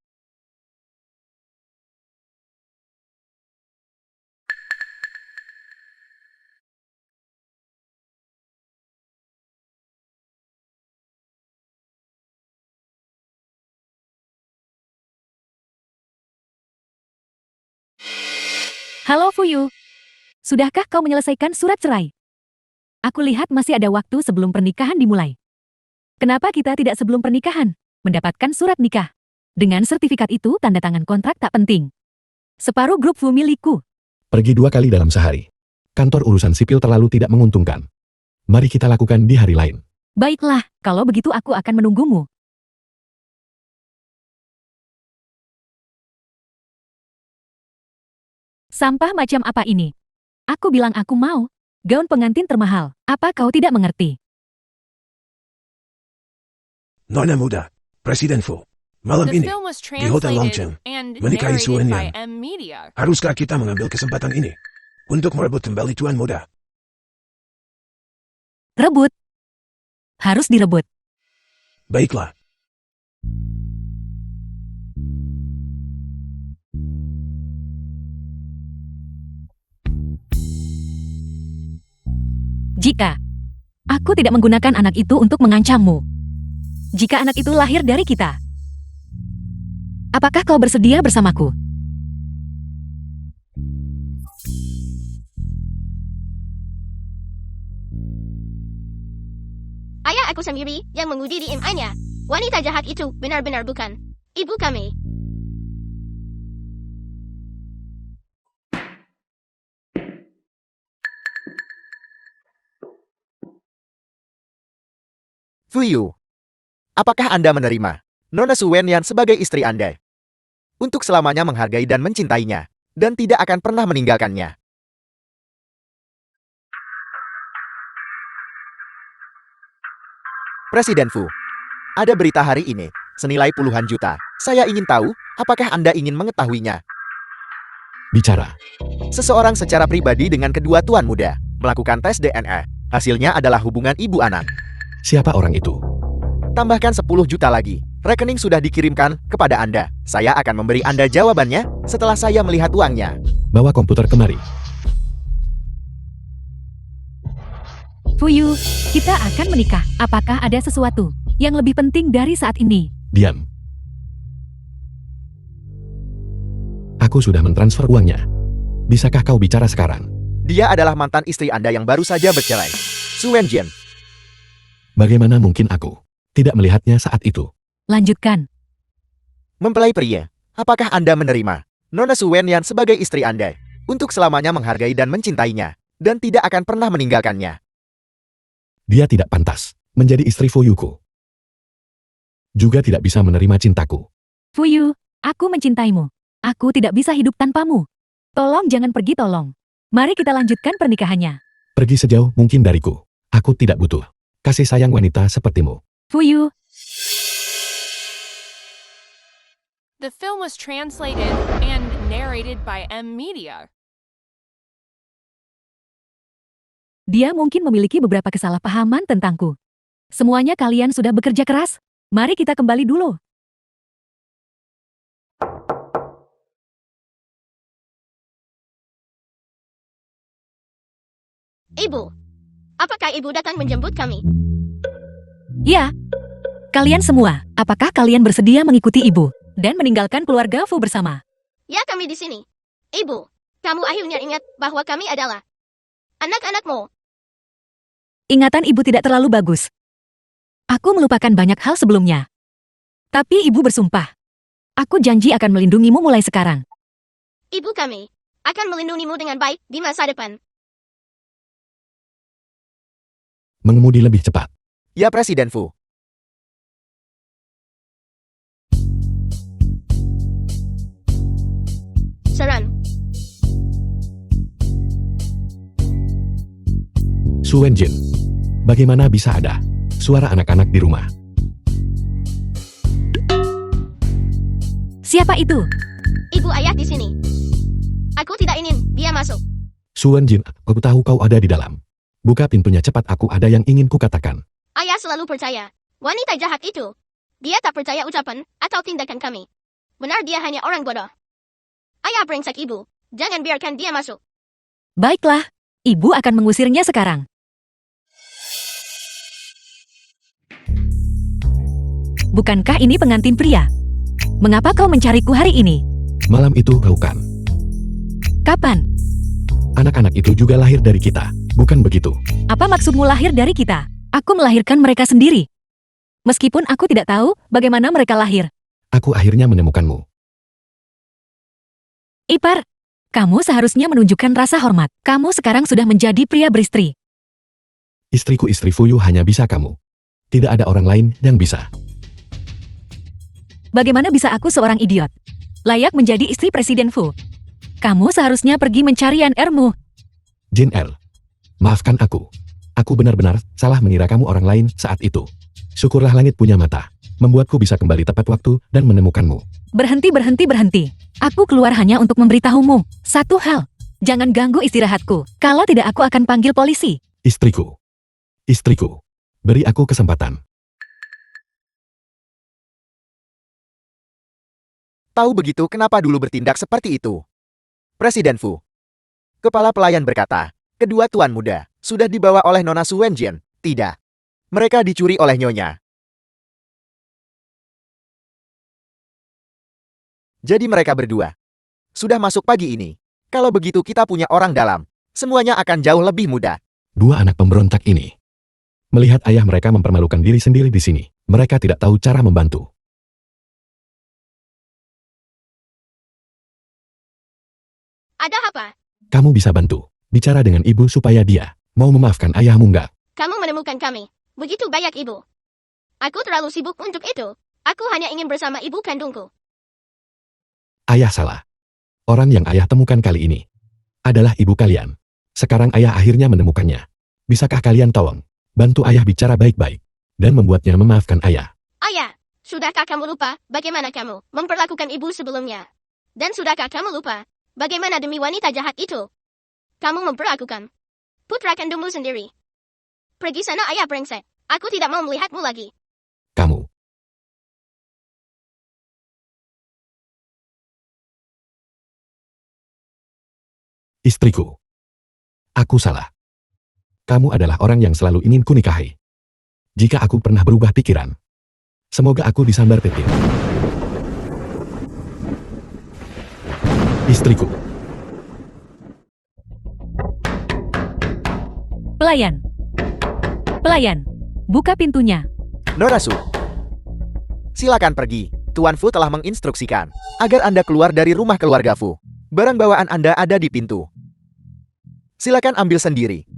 Halo Fuyu, sudahkah kau menyelesaikan surat cerai? Aku lihat masih ada waktu sebelum pernikahan dimulai. Kenapa kita tidak sebelum pernikahan mendapatkan surat nikah? Dengan sertifikat itu tanda tangan kontrak tak penting. Separuh grup Fu milikku. Pergi 2 kali dalam sehari. Kantor urusan sipil terlalu tidak menguntungkan. Mari kita lakukan di hari lain. Baiklah, kalau begitu aku akan menunggumu. Sampah macam apa ini? Aku bilang aku mau. Gaun pengantin termahal. Apa kau tidak mengerti? Nona muda, Presiden Fu. Malam The ini, film was di Hotel Longchen, translated and menikahi narrated Su by Wenyan. M Media. Haruskah kita mengambil kesempatan ini untuk merebut kembali Tuan Muda? Rebut. Harus direbut. Baiklah. Jika aku tidak menggunakan anak itu untuk mengancammu. Jika anak itu lahir dari kita. Apakah kau bersedia bersamaku? Ayah aku sendiri yang menguji di DNA-nya. Wanita jahat itu benar-benar bukan ibu kami. Fuyu, apakah Anda menerima Nona Su Wenyan sebagai istri Anda? Untuk selamanya menghargai dan mencintainya, dan tidak akan pernah meninggalkannya. Presiden Fu, ada berita hari ini, senilai puluhan juta. Saya ingin tahu, apakah Anda ingin mengetahuinya? Bicara. Seseorang secara pribadi dengan kedua tuan muda, melakukan tes DNA. Hasilnya adalah hubungan ibu anak. Siapa orang itu? Tambahkan 10 juta lagi. Rekening sudah dikirimkan kepada Anda. Saya akan memberi Anda jawabannya setelah saya melihat uangnya. Bawa komputer kemari. Fuyu, kita akan menikah. Apakah ada sesuatu yang lebih penting dari saat ini? Diam. Aku sudah mentransfer uangnya. Bisakah kau bicara sekarang? Dia adalah mantan istri Anda yang baru saja bercerai. Su Wenjian. Bagaimana mungkin aku tidak melihatnya saat itu? Lanjutkan. Mempelai pria, apakah Anda menerima Nona Su Wenyan sebagai istri Anda, untuk selamanya menghargai dan mencintainya, dan tidak akan pernah meninggalkannya. Dia tidak pantas menjadi istri Fuyuku. Juga tidak bisa menerima cintaku. Fuyu, aku mencintaimu. Aku tidak bisa hidup tanpamu. Tolong jangan pergi tolong. Mari kita lanjutkan pernikahannya. Pergi sejauh mungkin dariku. Aku tidak butuh kasih sayang wanita sepertimu. Fuyu, The film was translated and narrated by M Media. dia mungkin memiliki beberapa kesalahpahaman tentangku. Semuanya kalian sudah bekerja keras. Mari kita kembali dulu. Ibu, apakah ibu datang menjemput kami? Ya. Kalian semua, apakah kalian bersedia mengikuti ibu dan meninggalkan keluarga Fu bersama? Ya, kami di sini. Ibu, kamu akhirnya ingat bahwa kami adalah anak-anakmu. Ingatan ibu tidak terlalu bagus. Aku melupakan banyak hal sebelumnya. Tapi ibu bersumpah. Aku janji akan melindungimu mulai sekarang. Ibu kami akan melindungimu dengan baik di masa depan. Mengemudi lebih cepat. Ya Presiden Fu. Seran, Su Wenjin. Bagaimana bisa ada suara anak-anak di rumah? Siapa itu? ibu ayah di sini. Aku tidak ingin dia masuk. Su Wenjin, aku tahu kau ada di dalam. Buka pintunya cepat, aku ada yang ingin kukatakan. Ayah selalu percaya wanita jahat itu. Dia tak percaya ucapan atau tindakan kami. Benar, dia hanya orang bodoh. Ayah brengsek ibu. Jangan biarkan dia masuk. Baiklah, ibu akan mengusirnya sekarang. Bukankah ini pengantin pria? Mengapa kau mencariku hari ini? Malam itu kau kan. Kapan? Anak-anak itu juga lahir dari kita, bukan begitu? Apa maksudmu lahir dari kita? Aku melahirkan mereka sendiri. Meskipun aku tidak tahu bagaimana mereka lahir. Aku akhirnya menemukanmu. Ipar, kamu seharusnya menunjukkan rasa hormat. Kamu sekarang sudah menjadi pria beristri. Istriku, istri Fuyu, hanya bisa kamu. Tidak ada orang lain yang bisa. Bagaimana bisa aku seorang idiot? Layak menjadi istri Presiden Fu. Kamu seharusnya pergi mencari NR-mu. Jin El, maafkan aku. Aku benar-benar salah mengira kamu orang lain saat itu. Syukurlah langit punya mata, membuatku bisa kembali tepat waktu dan menemukanmu. Berhenti. Aku keluar hanya untuk memberitahumu satu hal. Jangan ganggu istirahatku. Kalau tidak, aku akan panggil polisi. Istriku. Beri aku kesempatan. Tahu begitu kenapa dulu bertindak seperti itu? Presiden Fu. Kepala pelayan berkata, kedua tuan muda sudah dibawa oleh Nona Su Wenjin. Tidak. Mereka dicuri oleh nyonya. Jadi mereka berdua sudah masuk pagi ini. Kalau begitu kita punya orang dalam. Semuanya akan jauh lebih mudah. Dua anak pemberontak ini. Melihat ayah mereka mempermalukan diri sendiri di sini, mereka tidak tahu cara membantu. Ada apa? Kamu bisa bantu. Bicara dengan ibu supaya dia mau memaafkan ayahmu, enggak? Kamu menemukan kami. Begitu banyak ibu. Aku terlalu sibuk untuk itu. Aku hanya ingin bersama ibu kandungku. Ayah salah. Orang yang ayah temukan kali ini adalah ibu kalian. Sekarang ayah akhirnya menemukannya. Bisakah kalian tolong bantu ayah bicara baik-baik dan membuatnya memaafkan ayah? Ayah, sudahkah kamu lupa bagaimana kamu memperlakukan ibu sebelumnya? Dan sudahkah kamu lupa bagaimana demi wanita jahat itu kamu memperlakukan putra kandungmu sendiri? Pergi sana, ayah brengsek. Aku tidak mau melihatmu lagi. Kamu. Istriku. Aku salah. Kamu adalah orang yang selalu ingin kunikahi. Jika aku pernah berubah pikiran, semoga aku disambar petir. Istriku. Pelayan, buka pintunya. Nona Su. Silakan pergi, Tuan Fu telah menginstruksikan agar Anda keluar dari rumah keluarga Fu. Barang bawaan Anda ada di pintu. Silakan ambil sendiri.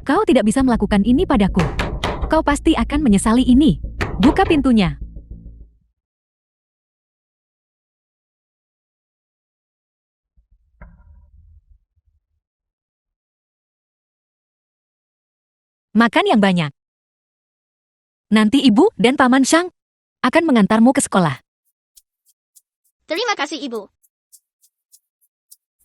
Kau tidak bisa melakukan ini padaku. Kau pasti akan menyesali ini. Buka pintunya. Makan yang banyak. Nanti ibu dan paman Shang akan mengantarmu ke sekolah. Terima kasih, Ibu.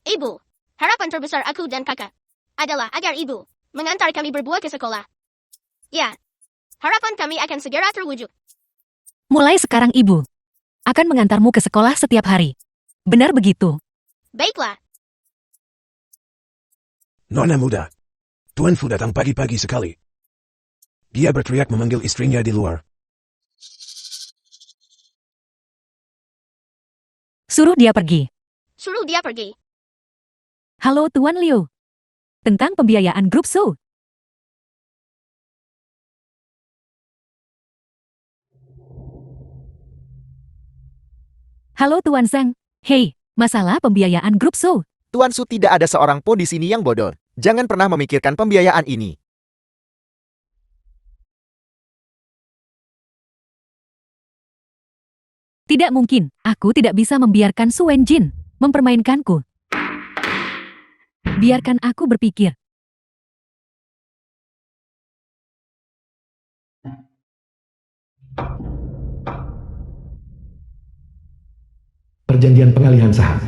Ibu, harapan terbesar aku dan kakak adalah agar Ibu mengantar kami berdua ke sekolah. Ya, harapan kami akan segera terwujud. Mulai sekarang ibu akan mengantarmu ke sekolah setiap hari. Benar begitu? Baiklah. Nona muda. Tuan Fu datang pagi-pagi sekali. Dia berteriak memanggil istrinya di luar. Suruh dia pergi. Suruh dia pergi. Halo Tuan Liu. Tentang pembiayaan grup Su. Halo Tuan Zhang. Hei, masalah pembiayaan grup Su. Tuan Su, tidak ada seorang pun di sini yang bodoh. Jangan pernah memikirkan pembiayaan ini. Tidak mungkin, aku tidak bisa membiarkan Su Wenjin mempermainkanku. Biarkan aku berpikir. Perjanjian pengalihan saham.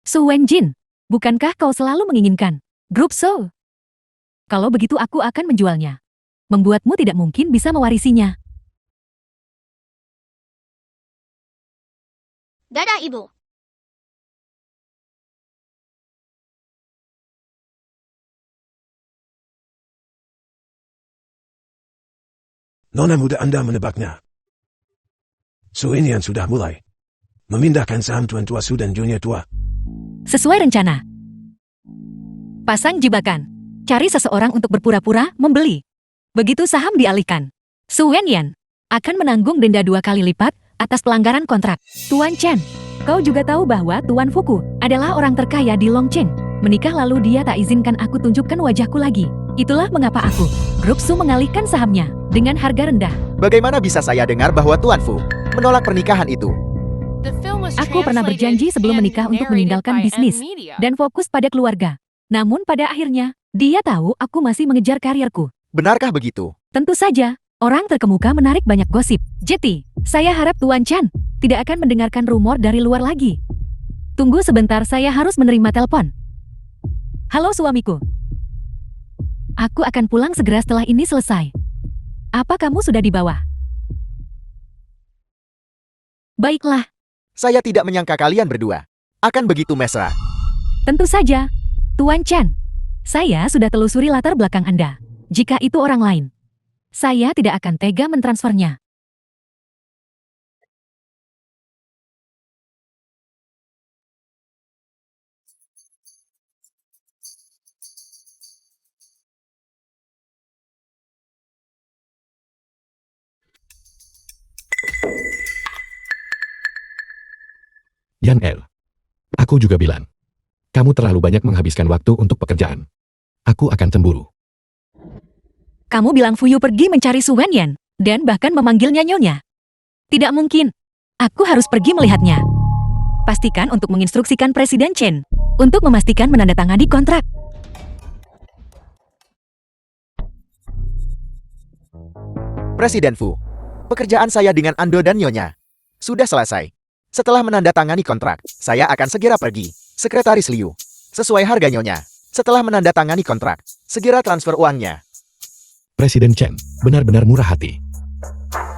Su Wenjin, bukankah kau selalu menginginkan grup Su? Kalau begitu aku akan menjualnya. Membuatmu tidak mungkin bisa mewarisinya. Dadah, Ibu. Nona muda Anda menebaknya. Su ini yang sudah mulai memindahkan saham Tuan Tua Su dan Nyonya Tua. Sesuai rencana. Pasang jebakan. Cari seseorang untuk berpura-pura membeli. Begitu saham dialihkan, Su Wenyan akan menanggung denda 2 kali lipat atas pelanggaran kontrak. Tuan Chen, kau juga tahu bahwa Tuan Fuku adalah orang terkaya di Longcheng. Menikah lalu dia tak izinkan aku tunjukkan wajahku lagi. Itulah mengapa aku, grup Su mengalihkan sahamnya dengan harga rendah. Bagaimana bisa saya dengar bahwa Tuan Fu menolak pernikahan itu? The film was Aku pernah translated berjanji sebelum and menikah untuk narrated meninggalkan by bisnis M-Media. dan fokus pada keluarga. Namun pada akhirnya, dia tahu aku masih mengejar karirku. Benarkah begitu? Tentu saja, orang terkemuka menarik banyak gosip. Jadi, saya harap Tuan Chan tidak akan mendengarkan rumor dari luar lagi. Tunggu sebentar, saya harus menerima telepon. Halo suamiku. Aku akan pulang segera setelah ini selesai. Apa kamu sudah di bawah? Baiklah, Saya tidak menyangka kalian berdua akan begitu mesra. tentu saja. Tuan Chan, saya sudah telusuri latar belakang Anda. Jika itu orang lain, saya tidak akan tega mentransfernya. Yan El. Aku juga bilang. Kamu terlalu banyak menghabiskan waktu untuk pekerjaan. Aku akan cemburu. Kamu bilang Fuyu pergi mencari Su Wenyan, dan bahkan memanggilnya Nyonya. Tidak mungkin. Aku harus pergi melihatnya. Pastikan untuk menginstruksikan Presiden Chen untuk memastikan menandatangani kontrak. Presiden Fu, pekerjaan saya dengan Ando dan Nyonya sudah selesai. Setelah menandatangani kontrak, saya akan segera pergi. Sekretaris Liu, sesuai harga Nyonya. Setelah menandatangani kontrak, segera transfer uangnya. Presiden Chen benar-benar murah hati.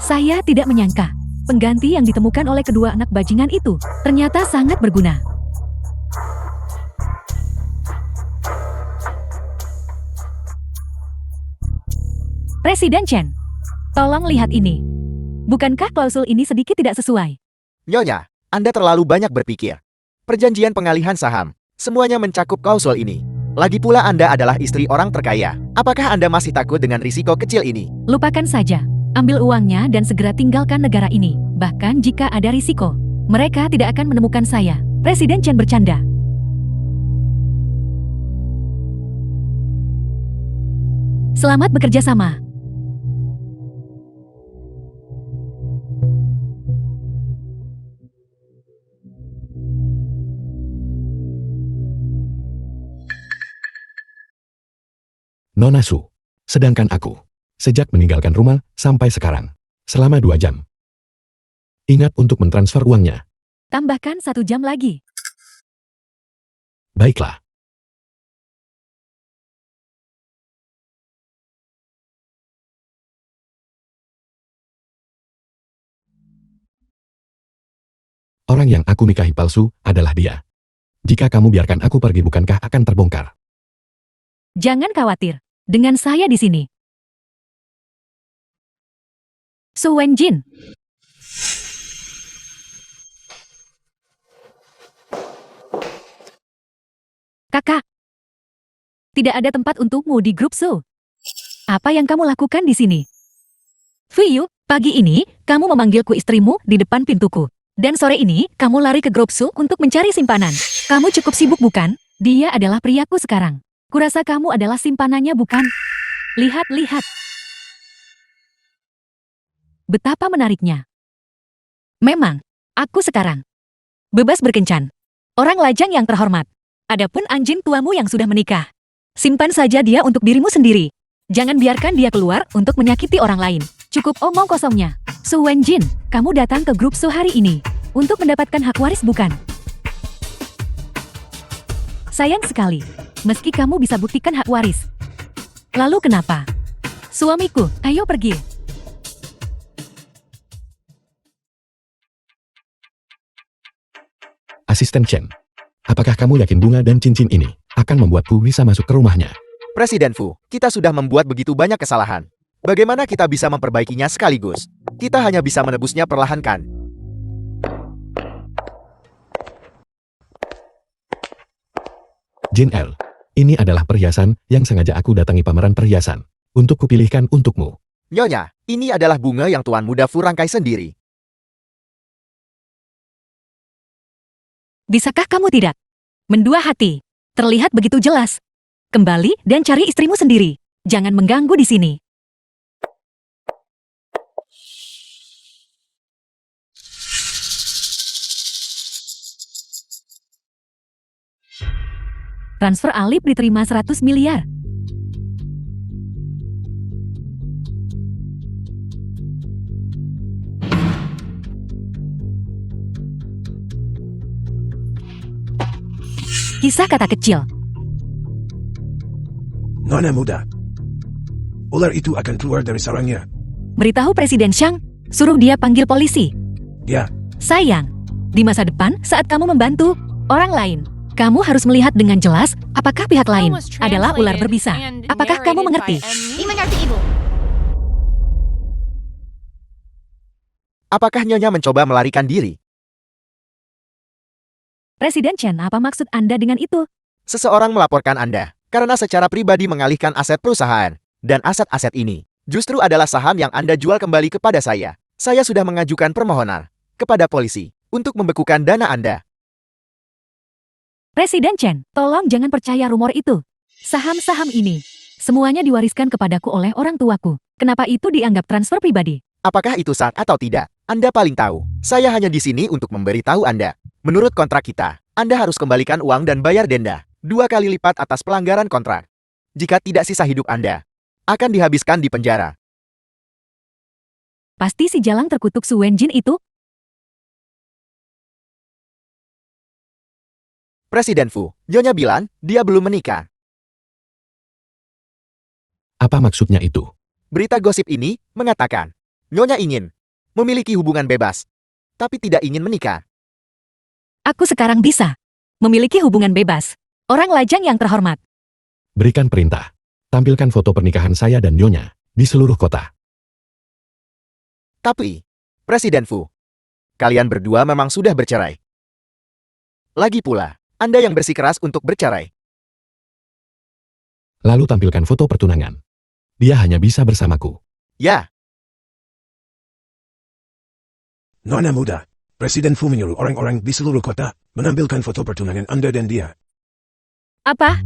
Saya tidak menyangka pengganti yang ditemukan oleh kedua anak bajingan itu ternyata sangat berguna. Presiden Chen, tolong lihat ini. Bukankah klausul ini sedikit tidak sesuai? Nyonya, Anda terlalu banyak berpikir. Perjanjian pengalihan saham, semuanya mencakup klausul ini. Lagi pula Anda adalah istri orang terkaya. Apakah Anda masih takut dengan risiko kecil ini? Lupakan saja. Ambil uangnya dan segera tinggalkan negara ini. Bahkan jika ada risiko, mereka tidak akan menemukan saya. Presiden Chen bercanda. Selamat bekerja sama. Nona Su. Sedangkan aku, sejak meninggalkan rumah sampai sekarang, selama 2 jam. Ingat untuk mentransfer uangnya. Tambahkan 1 jam lagi. Baiklah. Orang yang aku nikahi palsu adalah dia. Jika kamu biarkan aku pergi, bukankah akan terbongkar? Jangan khawatir, dengan saya di sini. Su Wenjin. Kakak, tidak ada tempat untukmu di grup Su. Apa yang kamu lakukan di sini? Fuyu, pagi ini kamu memanggilku istrimu di depan pintuku. Dan sore ini kamu lari ke grup Su untuk mencari simpanan. Kamu cukup sibuk bukan? Dia adalah priaku sekarang. Kurasa kamu adalah simpanannya bukan? Lihat-lihat. Betapa menariknya. Memang, aku sekarang bebas berkencan. Orang lajang yang terhormat. Adapun anjing tuamu yang sudah menikah, simpan saja dia untuk dirimu sendiri. Jangan biarkan dia keluar untuk menyakiti orang lain. Cukup omong kosongnya. Su Wenjin, kamu datang ke grup Su hari ini untuk mendapatkan hak waris bukan? Sayang sekali, meski kamu bisa buktikan hak waris. Lalu kenapa? Suamiku, ayo pergi. Asisten Chen. Apakah kamu yakin bunga dan cincin ini akan membuatku bisa masuk ke rumahnya? Presiden Fu, kita sudah membuat begitu banyak kesalahan. Bagaimana kita bisa memperbaikinya sekaligus? Kita hanya bisa menebusnya perlahan kan? Jin L. Ini adalah perhiasan yang sengaja aku datangi pameran perhiasan untuk kupilihkan untukmu. Nyonya, ini adalah bunga yang Tuan Muda Fu rangkai sendiri. Bisakah kamu tidak? Mendua hati. Terlihat begitu jelas. Kembali dan cari istrimu sendiri. Jangan mengganggu di sini. Transfer Alip diterima 100 miliar. Kisah kata kecil. Nona muda. Ular itu akan keluar dari sarangnya. Beritahu Presiden Shang, suruh dia panggil polisi. Dia, Sayang, di masa depan saat kamu membantu orang lain, kamu harus melihat dengan jelas apakah pihak lain adalah ular berbisa. Apakah kamu mengerti? Di mengerti ibu. Apakah Nyonya mencoba melarikan diri? Presiden Chen, apa maksud Anda dengan itu? Seseorang melaporkan Anda karena secara pribadi mengalihkan aset perusahaan. Dan aset-aset ini justru adalah saham yang Anda jual kembali kepada saya. Saya sudah mengajukan permohonan kepada polisi untuk membekukan dana Anda. Presiden Chen, tolong jangan percaya rumor itu. Saham-saham ini, semuanya diwariskan kepadaku oleh orang tuaku. Kenapa itu dianggap transfer pribadi? Apakah itu sah atau tidak? Anda paling tahu. Saya hanya di sini untuk memberitahu Anda. Menurut kontrak kita, Anda harus kembalikan uang dan bayar denda 2 kali lipat atas pelanggaran kontrak. Jika tidak, sisa hidup Anda akan dihabiskan di penjara. Pasti si jalang terkutuk Su Wenjin itu. Presiden Fu, Nyonya bilang dia belum menikah. Apa maksudnya itu? Berita gosip ini mengatakan Nyonya ingin memiliki hubungan bebas, tapi tidak ingin menikah. Aku sekarang bisa memiliki hubungan bebas. Orang lajang yang terhormat. Berikan perintah. Tampilkan foto pernikahan saya dan Nyonya di seluruh kota. Tapi, Presiden Fu, kalian berdua memang sudah bercerai. Lagi pula, Anda yang bersikeras untuk bercerai. Lalu tampilkan foto pertunangan. Dia hanya bisa bersamaku. Ya, Nona muda, Presiden Fu menyuruh orang-orang di seluruh kota menampilkan foto pertunangan Anda dan dia. Apa?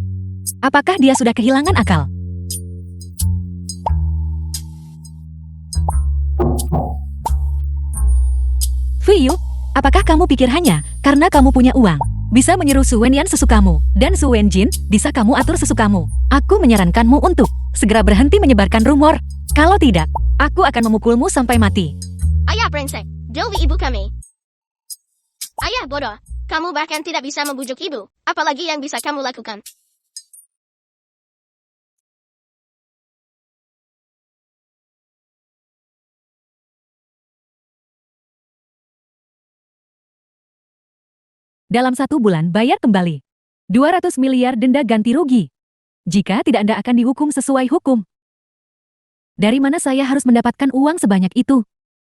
Apakah dia sudah kehilangan akal? Fuyu, apakah kamu pikir hanya karena kamu punya uang, bisa menyuruh Su Wenyan sesukamu, dan Su Wenjin bisa kamu atur sesukamu? Aku menyarankanmu untuk segera berhenti menyebarkan rumor. Kalau tidak, aku akan memukulmu sampai mati. Ayah brengsek, jauhi ibu kami. Ayah bodoh, kamu bahkan tidak bisa membujuk ibu. Apalagi yang bisa kamu lakukan? Dalam 1 bulan bayar kembali 200 miliar denda ganti rugi. Jika tidak, Anda akan dihukum sesuai hukum. Dari mana saya harus mendapatkan uang sebanyak itu?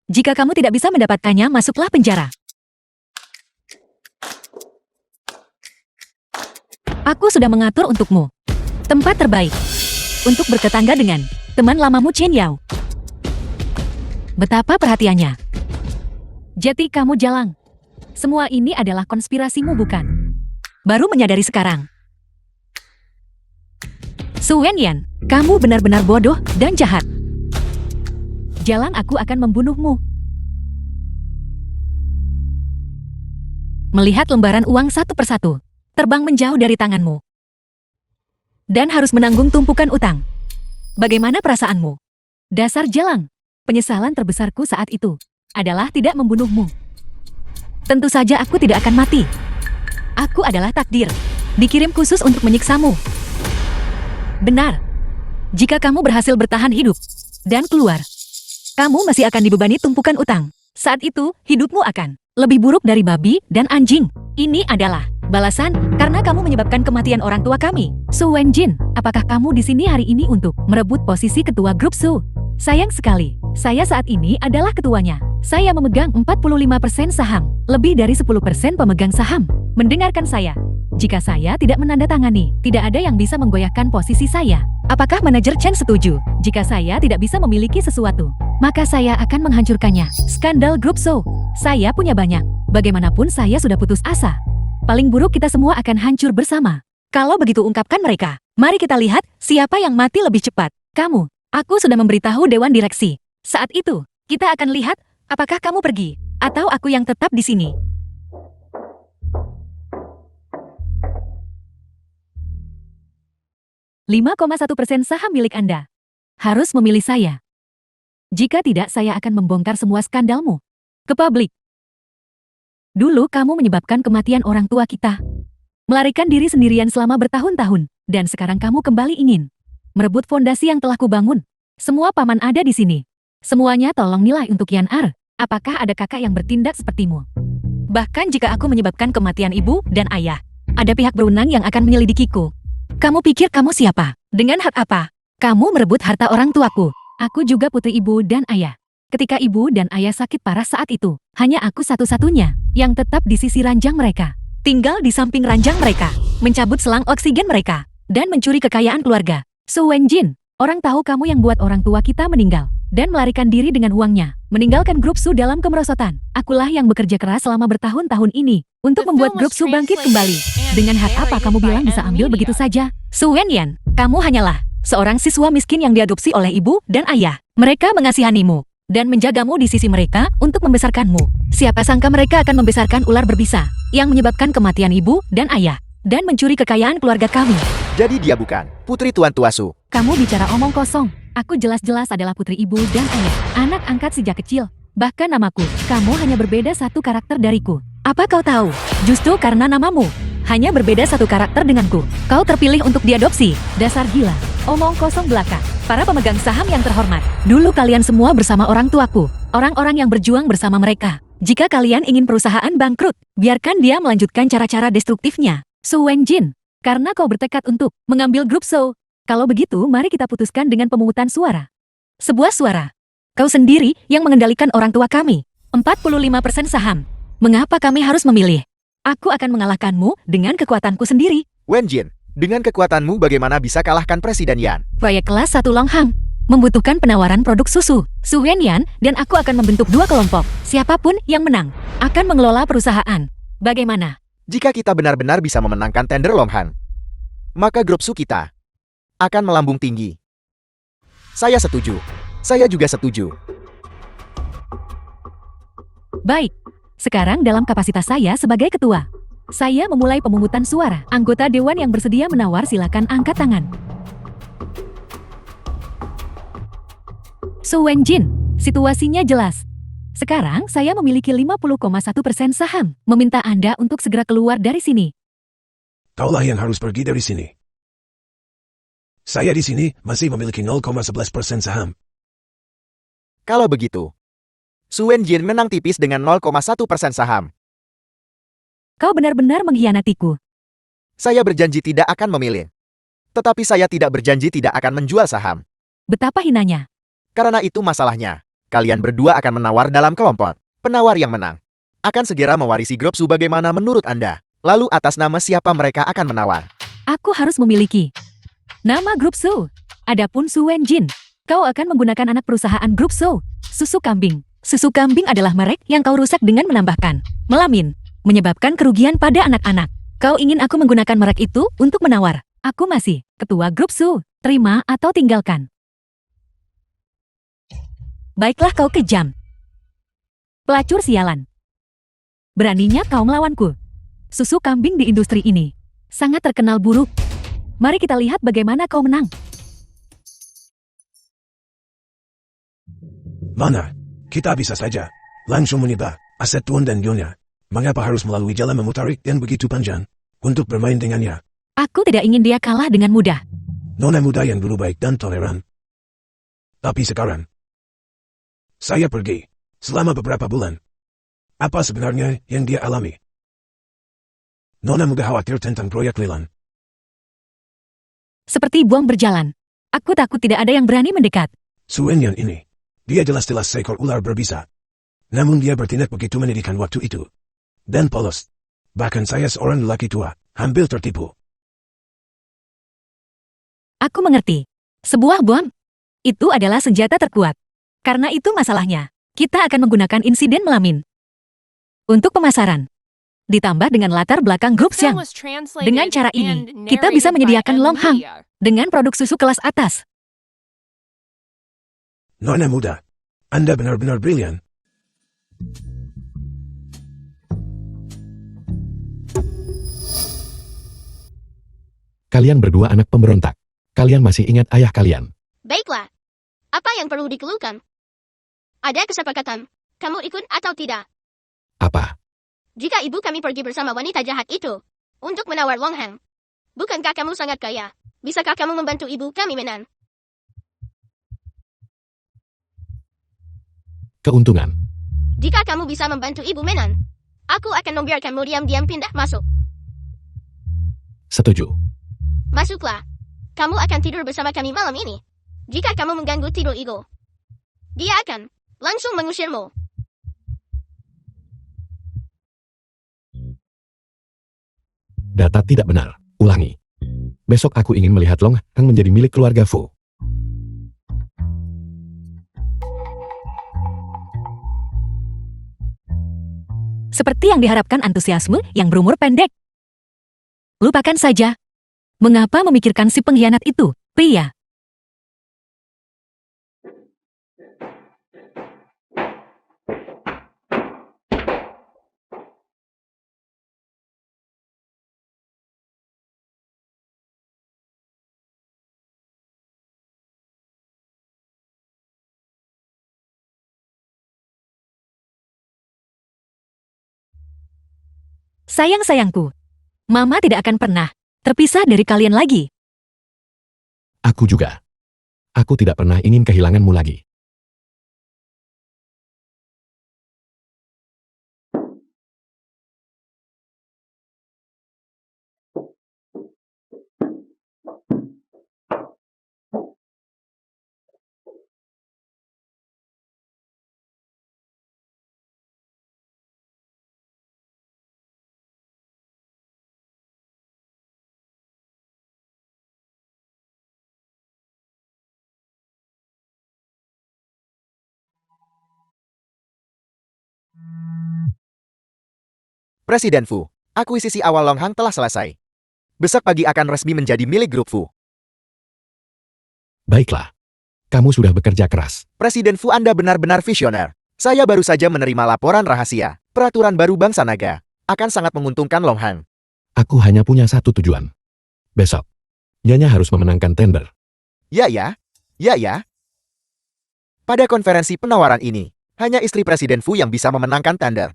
Jika kamu tidak bisa mendapatkannya, masuklah penjara. Aku sudah mengatur untukmu tempat terbaik untuk bertetangga dengan teman lamamu Chen Yao. Betapa perhatiannya. Jadi kamu jalang. Semua ini adalah konspirasimu, bukan? Baru menyadari sekarang. Su Wenyan, kamu benar-benar bodoh dan jahat. Jalang, aku akan membunuhmu. Melihat lembaran uang satu persatu terbang menjauh dari tanganmu. Dan harus menanggung tumpukan utang. Bagaimana perasaanmu? Dasar jalang. Penyesalan terbesarku saat itu adalah tidak membunuhmu. Tentu saja aku tidak akan mati. Aku adalah takdir, dikirim khusus untuk menyiksamu. Benar. Jika kamu berhasil bertahan hidup dan keluar, kamu masih akan dibebani tumpukan utang. Saat itu, hidupmu akan lebih buruk dari babi dan anjing. Ini adalah balasan karena kamu menyebabkan kematian orang tua kami. Su Wenjin, apakah kamu di sini hari ini untuk merebut posisi ketua grup Su? Sayang sekali, saya saat ini adalah ketuanya. Saya memegang 45% saham, lebih dari 10% pemegang saham. Mendengarkan saya. Jika saya tidak menandatangani, tidak ada yang bisa menggoyahkan posisi saya. Apakah manajer Chen setuju? Jika saya tidak bisa memiliki sesuatu, maka saya akan menghancurkannya. Skandal grup So. Saya punya banyak. Bagaimanapun saya sudah putus asa. Paling buruk kita semua akan hancur bersama. Kalau begitu, ungkapkan mereka. Mari kita lihat siapa yang mati lebih cepat. Kamu. Aku sudah memberitahu Dewan Direksi. Saat itu, kita akan lihat apakah kamu pergi atau aku yang tetap di sini. %5,1% saham milik Anda. Harus memilih saya. Jika tidak, saya akan membongkar semua skandalmu ke publik. Dulu kamu menyebabkan kematian orang tua kita. Melarikan diri sendirian selama bertahun-tahun. Dan sekarang kamu kembali ingin merebut fondasi yang telah kubangun. Semua paman ada di sini. Semuanya tolong nilai untuk Yan Er. Apakah ada kakak yang bertindak sepertimu? Bahkan jika aku menyebabkan kematian ibu dan ayah, ada pihak berwenang yang akan menyelidikiku. Kamu pikir kamu siapa? Dengan hak apa? Kamu merebut harta orang tuaku. Aku juga putri ibu dan ayah. Ketika ibu dan ayah sakit parah saat itu, hanya aku satu-satunya yang tetap di sisi ranjang mereka. Tinggal di samping ranjang mereka, mencabut selang oksigen mereka, dan mencuri kekayaan keluarga. Su Wenjin, orang tahu kamu yang buat orang tua kita meninggal, dan melarikan diri dengan uangnya, meninggalkan grup Su dalam kemerosotan. Akulah yang bekerja keras selama bertahun-tahun ini, untuk membuat grup Su bangkit kembali. Dengan hak apa kamu bilang bisa ambil begitu saja? Su Wenyan, kamu hanyalah seorang siswa miskin yang diadopsi oleh ibu dan ayah. Mereka mengasihanimu, dan menjagamu di sisi mereka untuk membesarkanmu. Siapa sangka mereka akan membesarkan ular berbisa, yang menyebabkan kematian ibu dan ayah, dan mencuri kekayaan keluarga kami. Jadi dia bukan putri Tuan Tuasu. Kamu bicara omong kosong. Aku jelas-jelas adalah putri ibu dan ayah, anak angkat sejak kecil. Bahkan namaku, kamu hanya berbeda satu karakter dariku. Apa kau tahu? Justru karena namamu hanya berbeda satu karakter denganku, kau terpilih untuk diadopsi. Dasar gila. Omong kosong belaka. Para pemegang saham yang terhormat, dulu kalian semua bersama orang tuaku, orang-orang yang berjuang bersama mereka. Jika kalian ingin perusahaan bangkrut, biarkan dia melanjutkan cara-cara destruktifnya. Su Wenjin, karena kau bertekad untuk mengambil grup So. Kalau begitu, mari kita putuskan dengan pemungutan suara. Sebuah suara. Kau sendiri yang mengendalikan orang tua kami. 45% saham. Mengapa kami harus memilih? Aku akan mengalahkanmu dengan kekuatanku sendiri. Wenjin, dengan kekuatanmu bagaimana bisa kalahkan Presiden Yan? Proyek kelas 1 Longhang. membutuhkan penawaran produk susu. Su Wenyan dan aku akan membentuk dua kelompok. Siapapun yang menang akan mengelola perusahaan. Bagaimana? Jika kita benar-benar bisa memenangkan tender Longhang, maka grup Su kita akan melambung tinggi. Saya setuju. Saya juga setuju. Baik. Sekarang dalam kapasitas saya sebagai ketua, saya memulai pemungutan suara. Anggota dewan yang bersedia menawar silakan angkat tangan. Su Wenjin, situasinya jelas. Sekarang saya memiliki 50,1% saham. Meminta Anda untuk segera keluar dari sini. Kaulah yang harus pergi dari sini. Saya di sini masih memiliki 0,11% saham. Kalau begitu, Su Wenjin menang tipis dengan 0,1% saham. Kau benar-benar mengkhianatiku. Saya berjanji tidak akan memilih. Tetapi saya tidak berjanji tidak akan menjual saham. Betapa hinanya. Karena itu masalahnya. Kalian berdua akan menawar dalam kelompok. Penawar yang menang akan segera mewarisi grup Su bagaimana menurut Anda. Lalu atas nama siapa mereka akan menawar? Aku harus memiliki nama grup Su. Adapun Su Wenjin, kau akan menggunakan anak perusahaan grup Su. Susu kambing. Susu kambing adalah merek yang kau rusak dengan menambahkan melamin, menyebabkan kerugian pada anak-anak. Kau ingin aku menggunakan merek itu untuk menawar. Aku masih ketua grup Su. Terima atau tinggalkan. Baiklah, kau kejam. Pelacur sialan. Beraninya kau melawanku. Susu kambing di industri ini sangat terkenal buruk. Mari kita lihat bagaimana kau menang. Mana? Kita bisa saja langsung menyibak aset Tuan dan Nyonya. Mengapa harus melalui jalan memutarik yang begitu panjang untuk bermain dengannya? Aku tidak ingin dia kalah dengan mudah. Nona muda yang dulu baik dan toleran. Tapi sekarang, saya pergi selama beberapa bulan. Apa sebenarnya yang dia alami? Nona muda khawatir tentang proyek Lilan. Seperti buang berjalan. Aku takut tidak ada yang berani mendekat. Su Wenyan ini, dia jelas-jelas seekor ular berbisa. Namun dia bertindak begitu menyedihkan waktu itu. Dan polos. Bahkan saya seorang lelaki tua, hampir tertipu. Aku mengerti. Sebuah bom itu adalah senjata terkuat. Karena itu masalahnya. Kita akan menggunakan insiden melamin untuk pemasaran. Ditambah dengan latar belakang grup Film Xiang. was translated Dengan cara ini, and kita bisa narrated by menyediakan M Longhang Media. dengan produk susu kelas atas. Nona muda, Anda benar-benar brilian. Kalian berdua anak pemberontak. Kalian masih ingat ayah kalian. Baiklah. Apa yang perlu dikeluhkan? Ada kesepakatan. Kamu ikut atau tidak? Apa? Jika ibu kami pergi bersama wanita jahat itu untuk menawar Longhang, bukankah kamu sangat kaya? Bisakah kamu membantu ibu kami menang? Keuntungan. Jika kamu bisa membantu ibu menang, aku akan membiarkanmu diam-diam pindah masuk. Setuju. Masuklah. Kamu akan tidur bersama kami malam ini. Jika kamu mengganggu tidur Igo, dia akan langsung mengusirmu. Data tidak benar. Ulangi. Besok aku ingin melihat Longhang menjadi milik keluarga Fu. Seperti yang diharapkan antusiasme yang berumur pendek. Lupakan saja. Mengapa memikirkan si pengkhianat itu, pria? Sayang-sayangku, Mama tidak akan pernah terpisah dari kalian lagi. Aku juga. Aku tidak pernah ingin kehilanganmu lagi. Presiden Fu, akuisisi awal Longhang telah selesai. Besok pagi akan resmi menjadi milik grup Fu. Baiklah. Kamu sudah bekerja keras. Presiden Fu, Anda benar-benar visioner. Saya baru saja menerima laporan rahasia. Peraturan baru Bangsa Naga akan sangat menguntungkan Longhang. Aku hanya punya satu tujuan. Besok, Nyonya harus memenangkan tender. Ya. Pada konferensi penawaran ini, hanya istri Presiden Fu yang bisa memenangkan tender.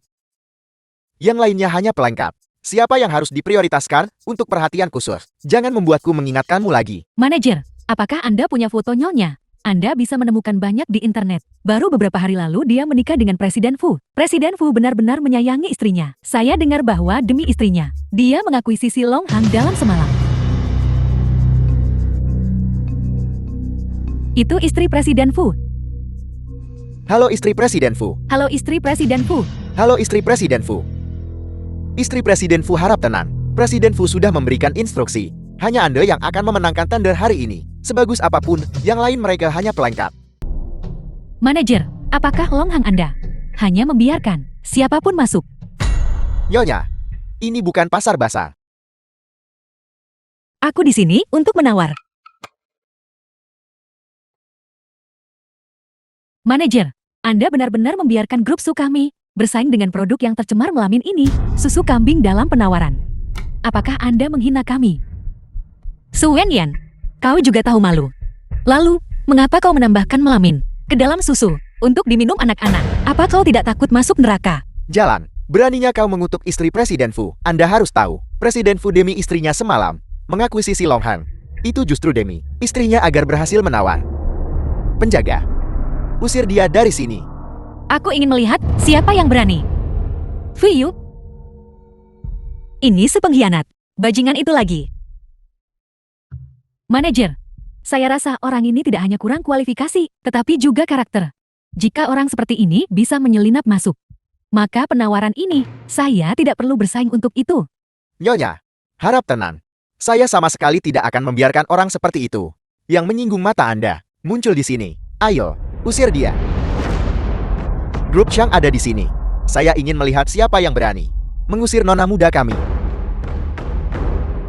Yang lainnya hanya pelengkap. Siapa yang harus diprioritaskan untuk perhatian khusus? Jangan membuatku mengingatkanmu lagi. Manajer, apakah Anda punya foto Nyonya? Anda bisa menemukan banyak di internet. Baru beberapa hari lalu dia menikah dengan Presiden Fu. Presiden Fu benar-benar menyayangi istrinya. Saya dengar bahwa demi istrinya, dia mengakuisisi Longhang dalam semalam. Itu istri Presiden Fu. Halo istri Presiden Fu. Halo istri Presiden Fu. Halo istri Presiden Fu. Istri Presiden Fu, harap tenang. Presiden Fu sudah memberikan instruksi. Hanya Anda yang akan memenangkan tender hari ini. Sebagus apapun, yang lain mereka hanya pelengkap. Manajer, apakah Longhang Anda hanya membiarkan siapapun masuk? Nyonya, ini bukan pasar basah. Aku di sini untuk menawar. Manajer, Anda benar-benar membiarkan grup Su kami bersaing dengan produk yang tercemar melamin ini, susu kambing dalam penawaran. Apakah Anda menghina kami? Su Wenyan, kau juga tahu malu. Lalu, mengapa kau menambahkan melamin ke dalam susu untuk diminum anak-anak? Apa kau tidak takut masuk neraka? Jalan, beraninya kau mengutuk istri Presiden Fu. Anda harus tahu, Presiden Fu demi istrinya semalam mengakuisisi Longhang. Itu justru demi istrinya agar berhasil menawar. Penjaga, usir dia dari sini. Aku ingin melihat siapa yang berani. Fuyu. Ini sepengkhianat. Bajingan itu lagi. Manajer, saya rasa orang ini tidak hanya kurang kualifikasi, tetapi juga karakter. Jika orang seperti ini bisa menyelinap masuk, maka penawaran ini, saya tidak perlu bersaing untuk itu. Nyonya, harap tenang. Saya sama sekali tidak akan membiarkan orang seperti itu yang menyinggung mata Anda muncul di sini. Ayo, usir dia. Grup Xiang ada di sini. Saya ingin melihat siapa yang berani mengusir nona muda kami.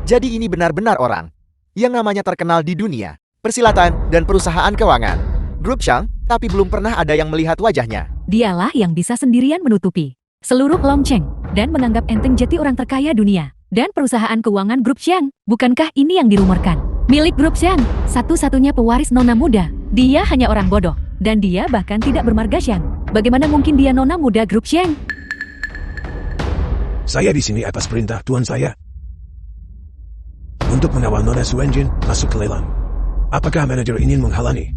Jadi ini benar-benar orang yang namanya terkenal di dunia persilatan dan perusahaan keuangan. Grup Xiang, tapi belum pernah ada yang melihat wajahnya. Dialah yang bisa sendirian menutupi seluruh Longcheng dan menganggap enteng jati orang terkaya dunia dan perusahaan keuangan Grup Xiang. Bukankah ini yang dirumorkan? Milik Grup Xiang, satu-satunya pewaris nona muda. Dia hanya orang bodoh dan dia bahkan tidak bermarga Xiang. Bagaimana mungkin dia nona muda Grup Xiang? Saya di sini atas perintah tuan saya. Untuk mengawal Nona Su Wenjin masuk ke lelang. Apakah manajer ingin menghalangi?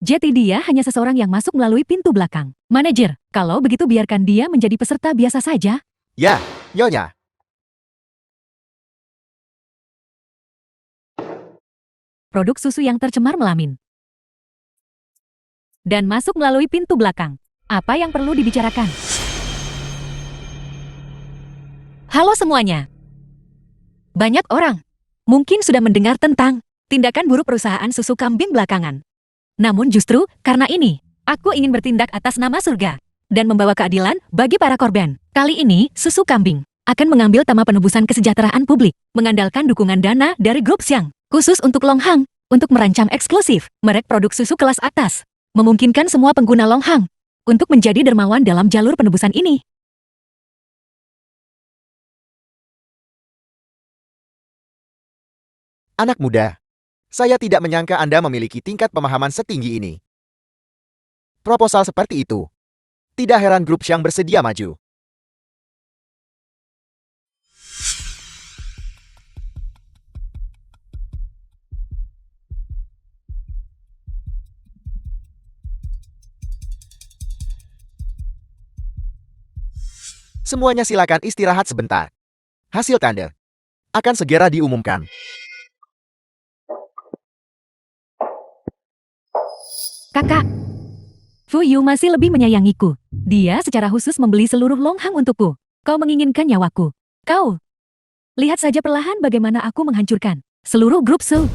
Jadi dia hanya seseorang yang masuk melalui pintu belakang. Manajer, kalau begitu biarkan dia menjadi peserta biasa saja. Ya, Nyonya. Produk susu yang tercemar melamin. Dan masuk melalui pintu belakang. Apa yang perlu dibicarakan? Halo semuanya. Banyak orang mungkin sudah mendengar tentang tindakan buruk perusahaan susu kambing belakangan. Namun justru karena ini, aku ingin bertindak atas nama surga dan membawa keadilan bagi para korban. Kali ini, susu kambing akan mengambil tema penebusan kesejahteraan publik, mengandalkan dukungan dana dari Grup Xiang, khusus untuk Longhang, untuk merancang eksklusif merek produk susu kelas atas. Memungkinkan semua pengguna Longhang untuk menjadi dermawan dalam jalur penebusan ini. Anak muda, saya tidak menyangka Anda memiliki tingkat pemahaman setinggi ini. Proposal seperti itu. Tidak heran Grup Xiang bersedia maju. Semuanya silakan istirahat sebentar. Hasil tender akan segera diumumkan. Kakak, Fuyu masih lebih menyayangiku. Dia secara khusus membeli seluruh Longhang untukku. Kau menginginkan nyawaku. Kau, lihat saja perlahan bagaimana aku menghancurkan seluruh grup Su.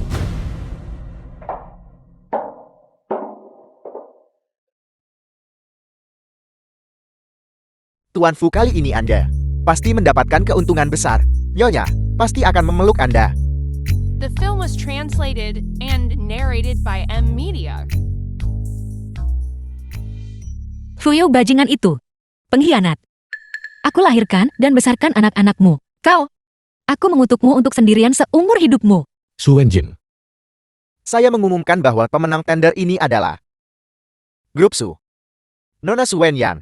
Tuan Fu, kali ini Anda pasti mendapatkan keuntungan besar. Nyonya pasti akan memeluk Anda. The film was translated and narrated by M Media. Fuyu bajingan itu. Pengkhianat. Aku lahirkan dan besarkan anak-anakmu. Aku mengutukmu untuk sendirian seumur hidupmu. Su Wenjin. Saya mengumumkan bahwa pemenang tender ini adalah Grup Su. Nona Su Wenyan.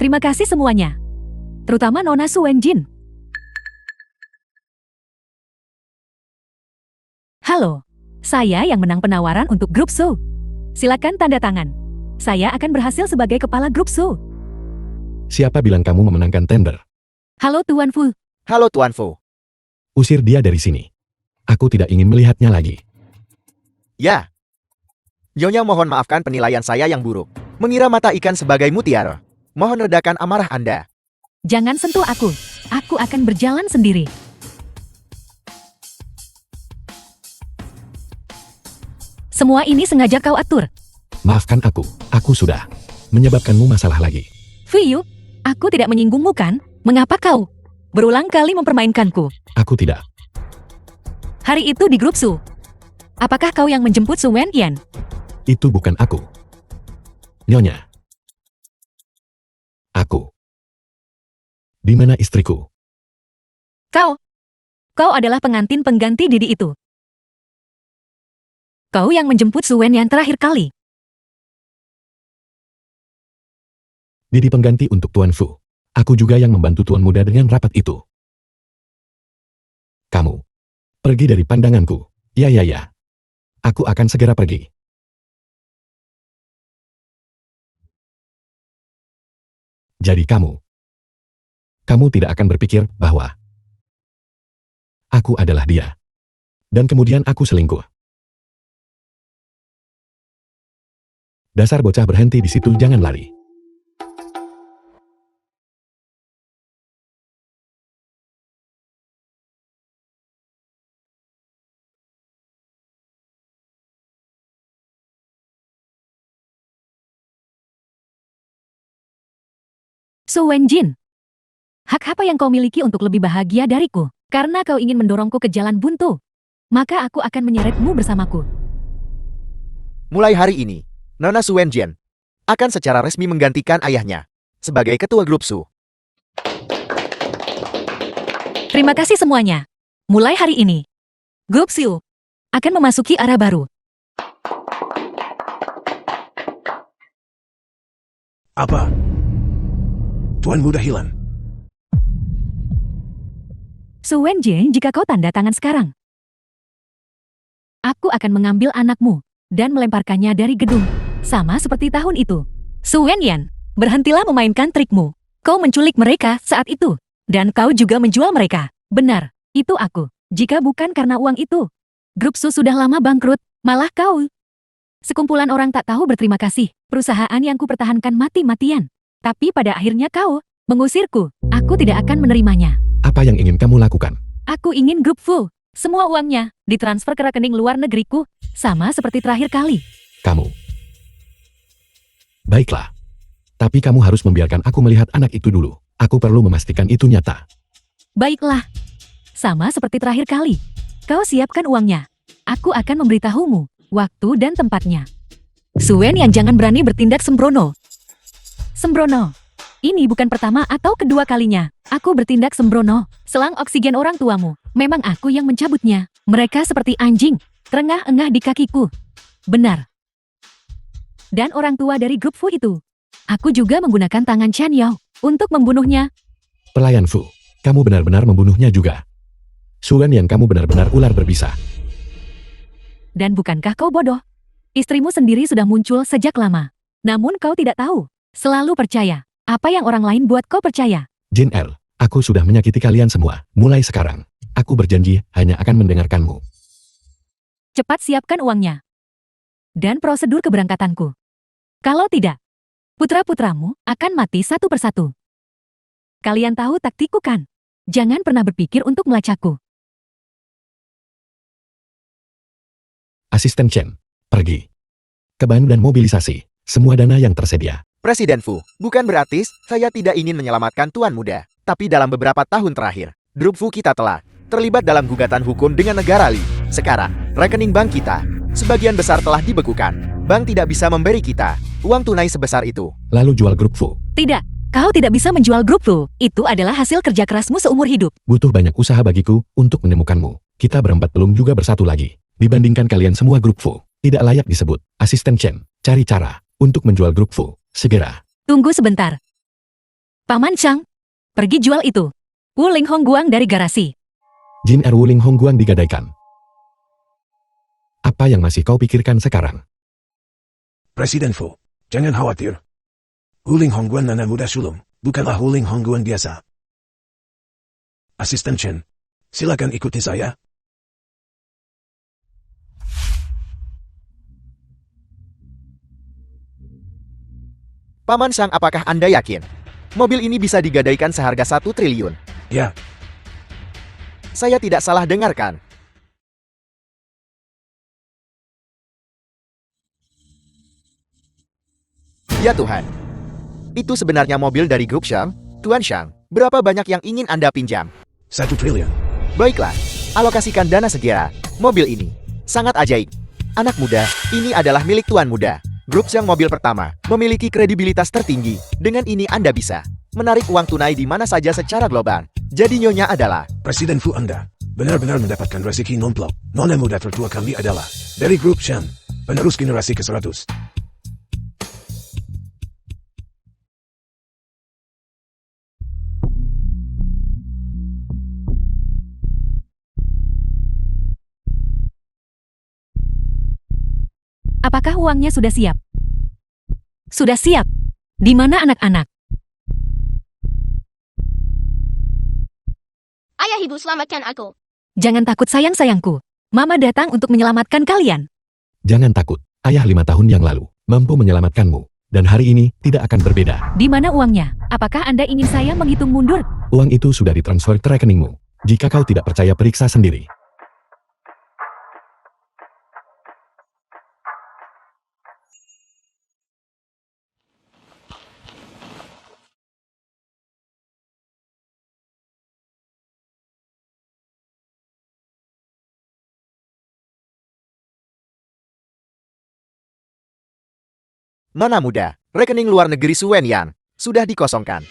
Terima kasih semuanya. Terutama Nona Su Wenjin. Halo, saya yang menang penawaran untuk Grup Su. Silakan tanda tangan. Saya akan berhasil sebagai kepala Grup Su. Siapa bilang kamu memenangkan tender? Halo Tuan Fu. Halo Tuan Fu. Usir dia dari sini. Aku tidak ingin melihatnya lagi. Ya. Nyonya mohon maafkan penilaian saya yang buruk. Mengira mata ikan sebagai mutiara. Mohon redakan amarah Anda. Jangan sentuh aku. Aku akan berjalan sendiri. Semua ini sengaja kau atur. Maafkan aku sudah menyebabkanmu masalah lagi. Fuyu, aku tidak menyinggungmu kan? Mengapa kau berulang kali mempermainkanku? Aku tidak. Hari itu di Grup Su. Apakah kau yang menjemput Su Wenyan? Itu bukan aku. Nyonya. Aku. Di mana istriku? Kau adalah pengantin pengganti Didi itu. Kau yang menjemput Su Wenyan terakhir kali. Didi pengganti untuk Tuan Fu. Aku juga yang membantu Tuan Muda dengan rapat itu. Kamu. Pergi dari pandanganku. Ya. Aku akan segera pergi. Jadi kamu tidak akan berpikir bahwa aku adalah dia. Dan kemudian aku selingkuh. Dasar bocah berhenti di situ, jangan lari. Su Wenjin. Hak apa yang kau miliki untuk lebih bahagia dariku? Karena kau ingin mendorongku ke jalan buntu. Maka aku akan menyeretmu bersamaku. Mulai hari ini, Nona Su Wenyan akan secara resmi menggantikan ayahnya sebagai ketua Grup Su. Terima kasih semuanya. Mulai hari ini, Grup Su akan memasuki era baru. Apa? Tuan Muda hilang. Su Wenjin, jika kau tanda tangan sekarang, aku akan mengambil anakmu dan melemparkannya dari gedung. Sama seperti tahun itu. Su Wenyan, berhentilah memainkan trikmu. Kau menculik mereka saat itu. Dan kau juga menjual mereka. Benar, itu aku. Jika bukan karena uang itu, Grup Su sudah lama bangkrut. Malah kau. Sekumpulan orang tak tahu berterima kasih. Perusahaan yang kupertahankan mati-matian. Tapi pada akhirnya kau mengusirku. Aku tidak akan menerimanya. Apa yang ingin kamu lakukan? Aku ingin Grup Fu. Semua uangnya ditransfer ke rekening luar negeriku. Sama seperti terakhir kali. Kamu. Baiklah. Tapi kamu harus membiarkan aku melihat anak itu dulu. Aku perlu memastikan itu nyata. Baiklah. Sama seperti terakhir kali. Kau siapkan uangnya. Aku akan memberitahumu waktu dan tempatnya. Su Wenyan jangan berani bertindak sembrono. Sembrono. Ini bukan pertama atau kedua kalinya. Aku bertindak sembrono. Selang oksigen orang tuamu. Memang aku yang mencabutnya. Mereka seperti anjing. Terengah-engah di kakiku. Benar. Dan orang tua dari Grup Fu itu. Aku juga menggunakan tangan Chen Yao untuk membunuhnya. Pelayan Fu, kamu benar-benar membunuhnya juga. Su Wenyan, kamu benar-benar ular berbisa. Dan bukankah kau bodoh? Istrimu sendiri sudah muncul sejak lama. Namun kau tidak tahu. Selalu percaya. Apa yang orang lain buat kau percaya? Jin El, aku sudah menyakiti kalian semua. Mulai sekarang, aku berjanji hanya akan mendengarkanmu. Cepat siapkan uangnya. Dan prosedur keberangkatanku. Kalau tidak, putra-putramu akan mati satu persatu. Kalian tahu taktikku kan? Jangan pernah berpikir untuk melacakku. Asisten Chen, pergi. Ke ban dan mobilisasi. Semua dana yang tersedia. Presiden Fu, bukan berarti saya tidak ingin menyelamatkan Tuan Muda. Tapi dalam beberapa tahun terakhir, grup Fu kita telah terlibat dalam gugatan hukum dengan negara Li. Sekarang, rekening bank kita, sebagian besar telah dibekukan. Bank tidak bisa memberi kita uang tunai sebesar itu. Lalu jual grup Fu. Tidak, kau tidak bisa menjual grup Fu. Itu adalah hasil kerja kerasmu seumur hidup. Butuh banyak usaha bagiku untuk menemukanmu. Kita berempat belum juga bersatu lagi. Dibandingkan kalian semua grup Fu, tidak layak disebut. Asisten Chen, cari cara untuk menjual grup Fu. Segera. Tunggu sebentar. Paman Chang, pergi jual itu. Wu Ling Hongguang dari garasi. Jin Er Wuling Hongguang digadaikan. Apa yang masih kau pikirkan sekarang? Presiden Fu, jangan khawatir. Huling Hongguan Nana Muda Sulung, bukanlah Huling Hongguan biasa. Asisten Chen, silakan ikuti saya. Paman Sang, apakah Anda yakin mobil ini bisa digadaikan seharga 1 triliun? Ya, Saya tidak salah dengarkan. Ya Tuhan. Itu sebenarnya mobil dari grup Shang. Tuan Shang, berapa banyak yang ingin Anda pinjam? 1 triliun. Baiklah, alokasikan dana segera. Mobil ini sangat ajaib. Anak muda, ini adalah milik Tuan Muda. Grup Shang mobil pertama, memiliki kredibilitas tertinggi. Dengan ini Anda bisa menarik uang tunai di mana saja secara global. Jadi nyonya adalah Presiden Fu Anda benar-benar mendapatkan rezeki non-plok. Nona muda tertua kami adalah dari grup Shan, penerus generasi ke-100. Apakah uangnya sudah siap? Sudah siap. Di mana anak-anak? Ayah ibu selamatkan aku. Jangan takut sayang-sayangku. Mama datang untuk menyelamatkan kalian. Jangan takut. Ayah 5 tahun yang lalu mampu menyelamatkanmu. Dan hari ini tidak akan berbeda. Di mana uangnya? Apakah Anda ingin saya menghitung mundur? Uang itu sudah ditransfer ke rekeningmu. Jika kau tidak percaya, periksa sendiri. Nona muda. Rekening luar negeri Suwen Yan sudah dikosongkan.